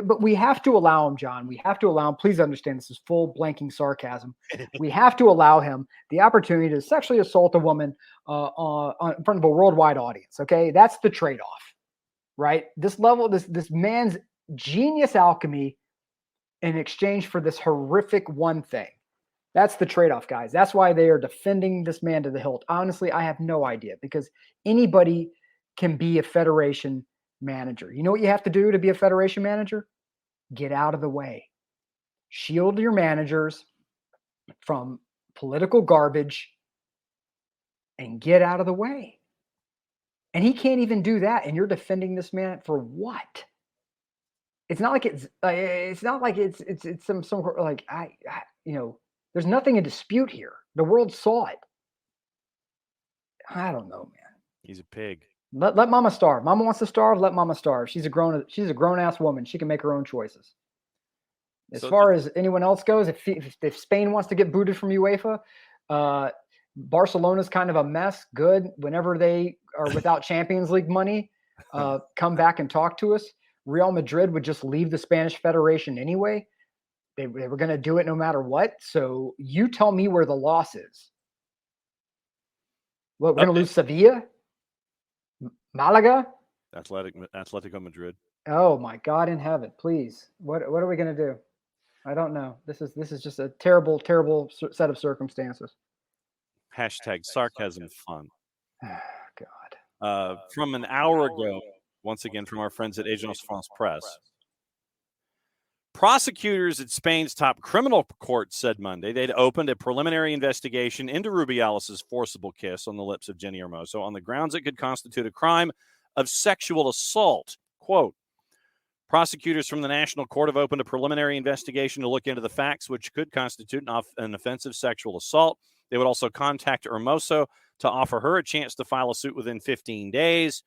But we have to allow him, John. We have to allow him. Please understand, this is full blanking sarcasm. We have to allow him the opportunity to sexually assault a woman in front of a worldwide audience. Okay, that's the trade-off, right? This man's genius alchemy in exchange for this horrific one thing. That's the trade-off, guys. That's why they are defending this man to the hilt. Honestly, I have no idea, because anybody can be a federation manager. You know what you have to do to be a federation manager? Get out of the way. Shield your managers from political garbage and get out of the way. And he can't even do that. And you're defending this man for what? It's not like it's some like there's nothing in dispute here. The world saw it. I don't know, man. He's a pig. Let mama starve. Mama wants to starve. Let mama starve. She's a grown ass woman. She can make her own choices. As far as anyone else goes, if Spain wants to get booted from UEFA, Barcelona's kind of a mess. Good. Whenever they are without Champions League money, come back and talk to us. Real Madrid would just leave the Spanish Federation anyway. They were going to do it no matter what. So you tell me where the loss is. What, we're going to lose Sevilla? Malaga? Atletico Madrid. Oh my God in heaven, please. What are we going to do? I don't know. This is just a terrible, terrible set of circumstances. Hashtag sarcasm fun. God. From an hour ago, once again from our friends at Agence France Presse. Prosecutors at Spain's top criminal court said Monday they'd opened a preliminary investigation into Rubiales' forcible kiss on the lips of Jenni Hermoso on the grounds it could constitute a crime of sexual assault. Quote, prosecutors from the National Court have opened a preliminary investigation to look into the facts which could constitute an offensive sexual assault. They would also contact Hermoso to offer her a chance to file a suit within 15 days.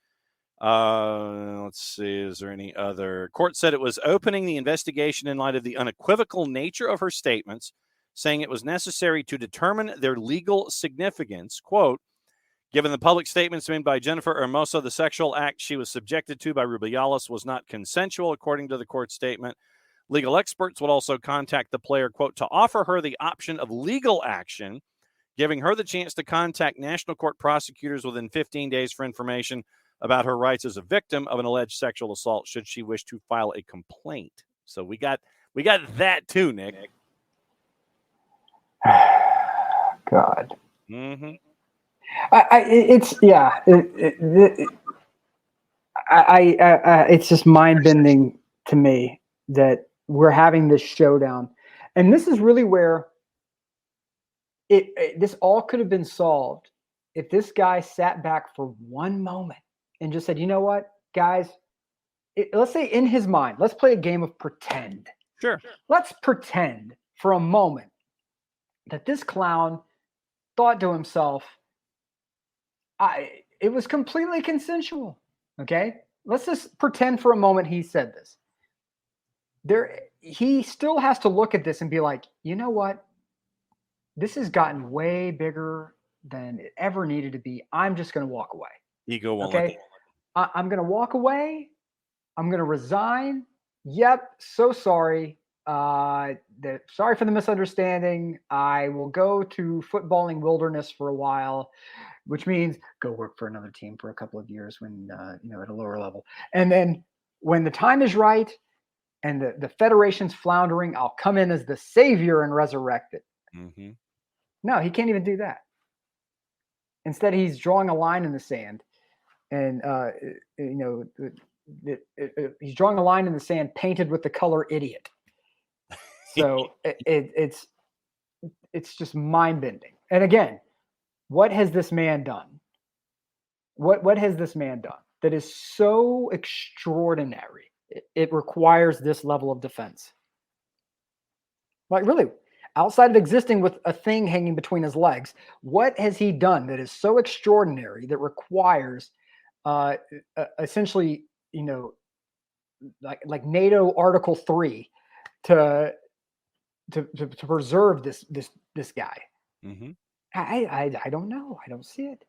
Let's see, is there any other? Court said it was opening the investigation in light of the unequivocal nature of her statements, saying it was necessary to determine their legal significance. Quote, given the public statements made by Jennifer Hermoso, the sexual act she was subjected to by Rubiales was not consensual, according to the court statement. Legal experts would also contact the player, quote, to offer her the option of legal action, giving her the chance to contact national court prosecutors within 15 days for information about her rights as a victim of an alleged sexual assault should she wish to file a complaint. So we got that too, Nick. God. Mm-hmm. It's just mind-bending to me that we're having this showdown. And this is really where this all could have been solved if this guy sat back for one moment and just said, you know what, guys, let's say in his mind, let's play a game of pretend. Sure. Let's pretend for a moment that this clown thought to himself, it was completely consensual. Okay. Let's just pretend for a moment he said this. He still has to look at this and be like, you know what? This has gotten way bigger than it ever needed to be. I'm just going to walk away. Ego won't okay. I'm going to walk away. I'm going to resign. Yep. So sorry. Sorry for the misunderstanding. I will go to footballing wilderness for a while, which means go work for another team for a couple of years when, at a lower level. And then when the time is right and the federation's floundering, I'll come in as the savior and resurrect it. Mm-hmm. No, he can't even do that. Instead, he's drawing a line in the sand. And, he's drawing a line in the sand painted with the color idiot. So it's just mind-bending. And again, what has this man done? What has this man done that is so extraordinary? It requires this level of defense. Like, really, outside of existing with a thing hanging between his legs, what has he done that is so extraordinary that requires essentially, like NATO Article 3 to preserve this guy? Mm-hmm. I don't know. I don't see it.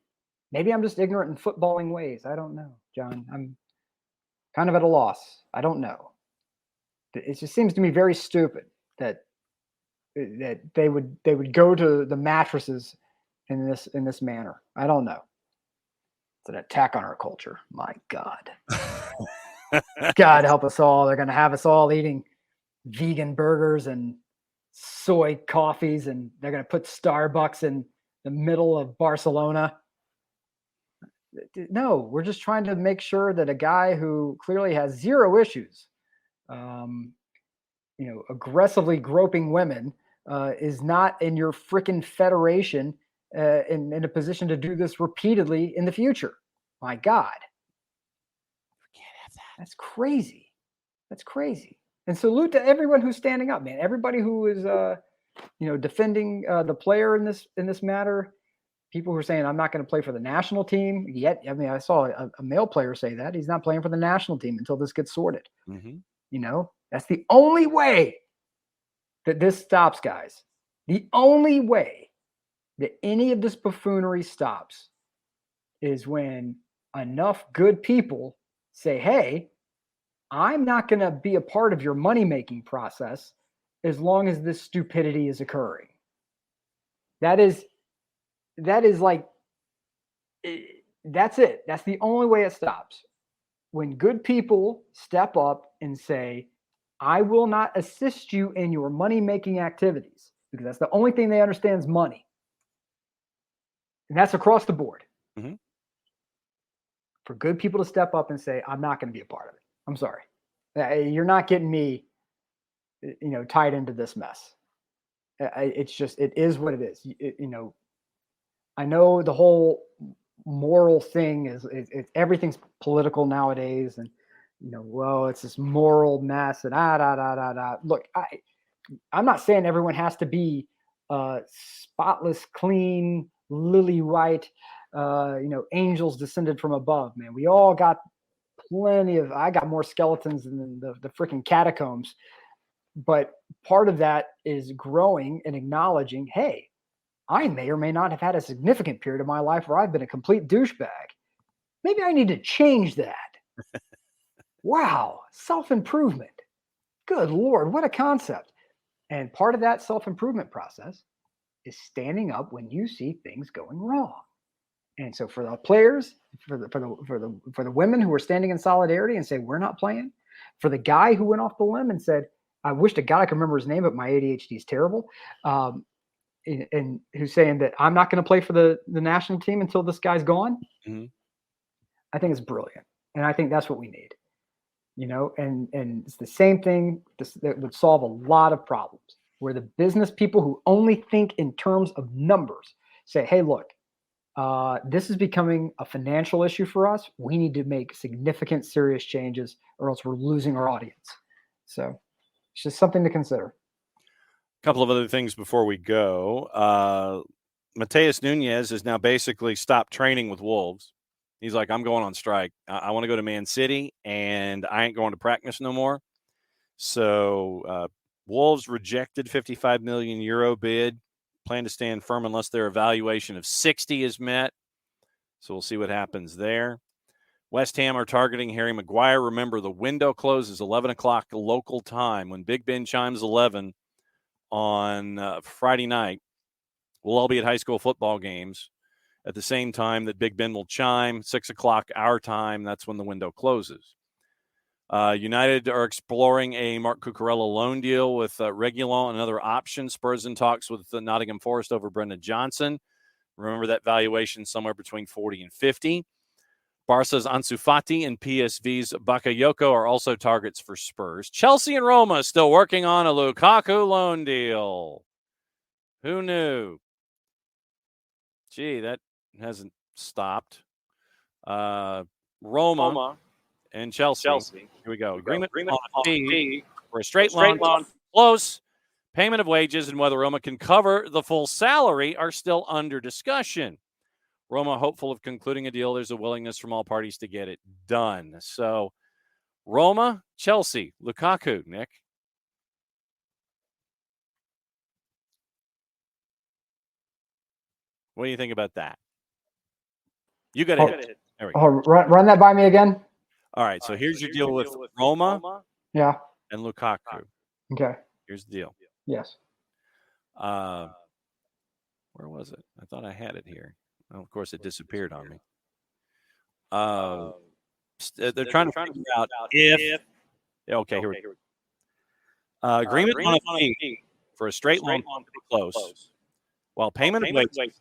Maybe I'm just ignorant in footballing ways. I don't know, John. I'm kind of at a loss. I don't know. It just seems to me very stupid that they would go to the mattresses in this manner. I don't know. It's an attack on our culture. My God. God help us all. They're going to have us all eating vegan burgers and soy coffees, and they're going to put Starbucks in the middle of Barcelona. No, we're just trying to make sure that a guy who clearly has zero issues, aggressively groping women, is not in your freaking federation in a position to do this repeatedly in the future. My God. We can't have that. That's crazy. That's crazy. And salute to everyone who's standing up, man. Everybody who is, defending the player in this matter. People who are saying, I'm not going to play for the national team yet. I mean, I saw a male player say that he's not playing for the national team until this gets sorted. Mm-hmm. That's the only way that this stops, guys. The only way that any of this buffoonery stops is when enough good people say, hey, I'm not going to be a part of your money-making process as long as this stupidity is occurring. That is like, that's it. That's the only way it stops. When good people step up and say, I will not assist you in your money-making activities, because that's the only thing they understand is money. And that's across the board. Mm-hmm. For good people to step up and say, I'm not going to be a part of it. I'm sorry. You're not getting me, tied into this mess. It's just, it is what it is. I know the whole moral thing is everything's political nowadays, and it's this moral mess and Look, I'm not saying everyone has to be spotless, clean, lily white, angels descended from above, man. We all got I got more skeletons than the freaking catacombs. But part of that is growing and acknowledging, hey, I may or may not have had a significant period of my life where I've been a complete douchebag. Maybe I need to change that. Wow, self-improvement. Good Lord, what a concept. And part of that self-improvement process is standing up when you see things going wrong. And so for the players, for the women who are standing in solidarity and say, we're not playing, for the guy who went off the limb and said, I wish to God I could remember his name, but my ADHD is terrible. And who's saying that I'm not going to play for the national team until this guy's gone. Mm-hmm. I think it's brilliant. And I think that's what we need, and it's the same thing that would solve a lot of problems, where the business people who only think in terms of numbers say, hey, look, this is becoming a financial issue for us. We need to make significant, serious changes, or else we're losing our audience. So it's just something to consider. A couple of other things before we go. Mateus Nuñez has now basically stopped training with Wolves. He's like, I'm going on strike. I want to go to Man City, and I ain't going to practice no more. So Wolves rejected €55 million bid. Plan to stand firm unless their evaluation of 60 is met. So we'll see what happens there. West Ham are targeting Harry Maguire. Remember, the window closes 11 o'clock local time. When Big Ben chimes 11 on Friday night, we'll all be at high school football games at the same time that Big Ben will chime, 6 o'clock our time. That's when the window closes. United are exploring a Mark Cucurella loan deal with Reguilon and other options. Spurs in talks with Nottingham Forest over Brendan Johnson. Remember that valuation somewhere between 40 and 50. Barca's Ansu Fati and PSV's Bakayoko are also targets for Spurs. Chelsea and Roma still working on a Lukaku loan deal. Who knew? Gee, that hasn't stopped. Roma and Chelsea. Here we go. Agreement on a fee for a straight loan. Close. Payment of wages and whether Roma can cover the full salary are still under discussion. Roma hopeful of concluding a deal. There's a willingness from all parties to get it done. So, Roma, Chelsea, Lukaku, Nick. What do you think about that? You got to hit. There we go. Run that by me again. All right. So here's your deal with Roma. Yeah. And Lukaku. Okay. Here's the deal. Yes. Where was it? I thought I had it here. Well, of course, it disappeared on me. They're trying to figure out if. Okay, here we go. Agreement on a fee for a straight loan to be close, while payment of wages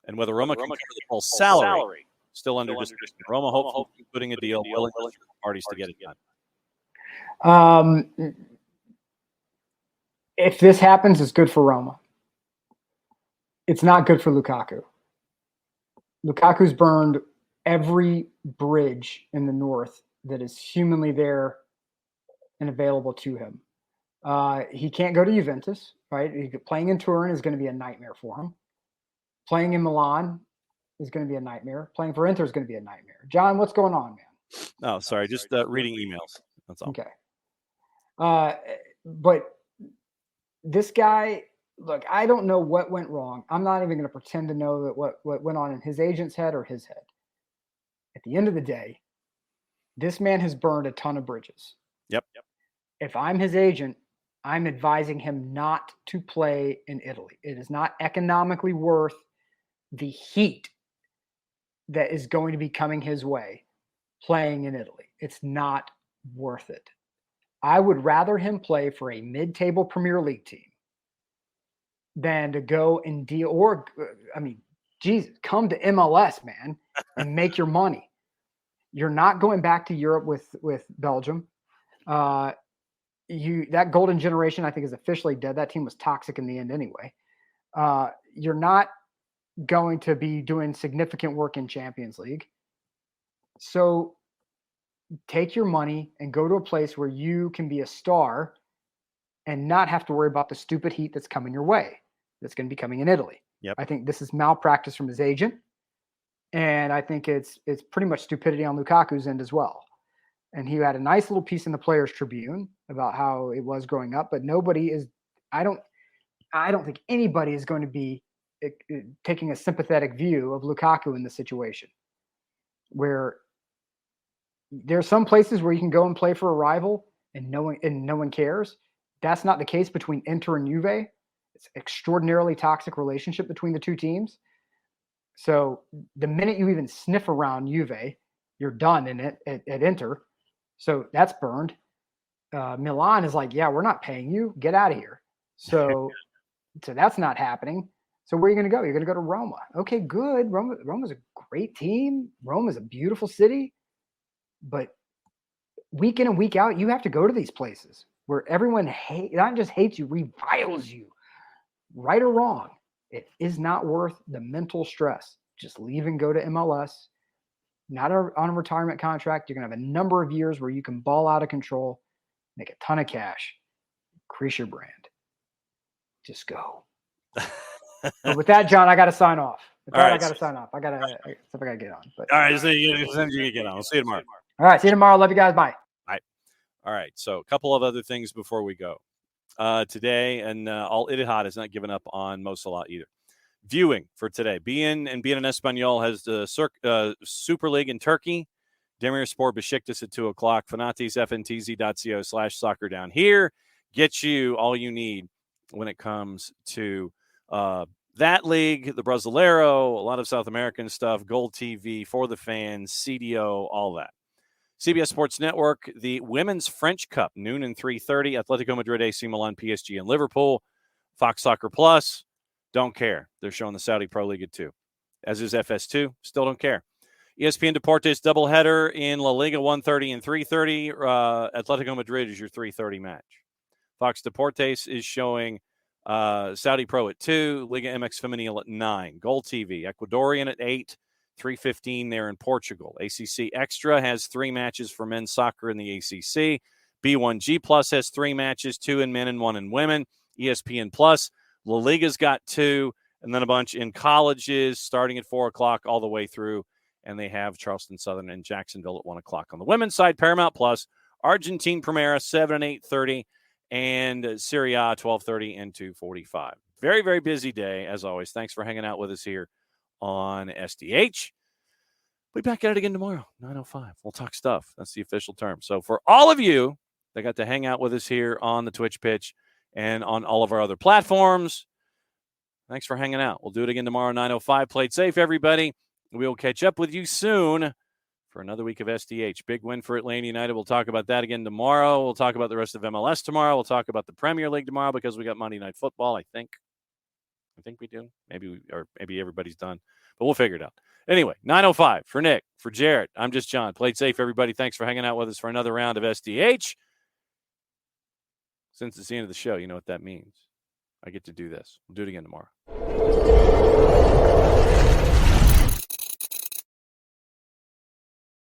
and whether Roma can cover the full salary still under discussion. Roma hopefully putting a deal willing for parties to get it done. If this happens, it's good for Roma. It's not good for Lukaku. Lukaku's burned every bridge in the north that is humanly there and available to him. He can't go to Juventus, right? Playing in Turin is going to be a nightmare for him. Playing in Milan is going to be a nightmare. Playing for Inter is going to be a nightmare. John, what's going on, man? Oh, sorry. Just reading emails. That's all. Okay. But this guy, look, I don't know what went wrong. I'm not even going to pretend to know that what went on in his agent's head or his head. At the end of the day, this man has burned a ton of bridges. Yep. If I'm his agent, I'm advising him not to play in Italy. It is not economically worth the heat that is going to be coming his way playing in Italy. It's not worth it. I would rather him play for a mid-table Premier League team than to go and deal, or, I mean, Jesus, come to MLS, man, and make your money. You're not going back to Europe with Belgium. That golden generation, I think, is officially dead. That team was toxic in the end anyway. You're not going to be doing significant work in Champions League. So take your money and go to a place where you can be a star and not have to worry about the stupid heat that's coming your way. That's going to be coming in Italy. Yep. I think this is malpractice from his agent. And I think it's pretty much stupidity on Lukaku's end as well. And he had a nice little piece in the Players Tribune about how it was growing up, but I don't think anybody is going to be taking a sympathetic view of Lukaku in this situation, where there are some places where you can go and play for a rival and no one cares. That's not the case between Inter and Juve. It's an extraordinarily toxic relationship between the two teams. So the minute you even sniff around Juve, you're done in it at Inter. So that's burned. Milan is like, yeah, we're not paying you. Get out of here. So that's not happening. So where are you going to go? You're going to go to Roma. Okay, good. Roma's a great team. Rome is a beautiful city. But week in and week out, you have to go to these places where everyone not just hates you, reviles you. Right or wrong, it is not worth the mental stress. Just leave and go to MLS. Not on a retirement contract. You're going to have a number of years where you can ball out of control, make a ton of cash, increase your brand. Just go. But with that, John, I got to sign off. I got to sign off. I got to get on. But, all right. So you get on. We'll see you tomorrow. All right. See you tomorrow. Love you guys. Bye. All right. So a couple of other things before we go. Today, and Al Ittihad has not given up on Mo Salah either. Viewing for today. BN and BN Espanol has the Super League in Turkey. Demirspor Besiktas at 2 o'clock. Fanatis fntz.co/soccer down here. Get you all you need when it comes to that league, the Brasileiro, a lot of South American stuff, Gold TV, For the Fans, CDO, all that. CBS Sports Network, the Women's French Cup, noon and 3:30. Atletico Madrid, AC Milan, PSG, and Liverpool. Fox Soccer Plus, don't care. They're showing the Saudi Pro League at 2. As is FS2, still don't care. ESPN Deportes doubleheader in La Liga, 1:30 and 3:30. Atletico Madrid is your 3:30 match. Fox Deportes is showing Saudi Pro at 2, Liga MX Femenil at 9. Gold TV, Ecuadorian at 8. 3:15 there in Portugal. ACC Extra has 3 matches for men's soccer in the ACC. B1G Plus has 3 matches, 2 in men and 1 in women. ESPN Plus, La Liga's got 2, and then a bunch in colleges starting at 4 o'clock all the way through. And they have Charleston Southern and Jacksonville at 1 o'clock. On the women's side, Paramount Plus, Argentine Primera, 7 and 8:30, and Serie A, 12:30 and 2:45. Very, very busy day, as always. Thanks for hanging out with us here on SDH. We'll be back at it again tomorrow, 9:05. We'll talk stuff. That's the official term. So for all of you that got to hang out with us here on the Twitch pitch and on all of our other platforms, thanks for hanging out. We'll do it again tomorrow, 9:05. Play it safe, everybody. We'll catch up with you soon for another week of SDH. Big win for Atlanta United. We'll talk about that again tomorrow. We'll talk about the rest of MLS tomorrow. We'll talk about the Premier League tomorrow because we got Monday Night Football, I think. I think we do. Maybe everybody's done, but we'll figure it out. Anyway, 9:05 for Nick, for Jarrett. I'm just John. Play it safe, everybody. Thanks for hanging out with us for another round of SDH. Since it's the end of the show, you know what that means. I get to do this. We'll do it again tomorrow.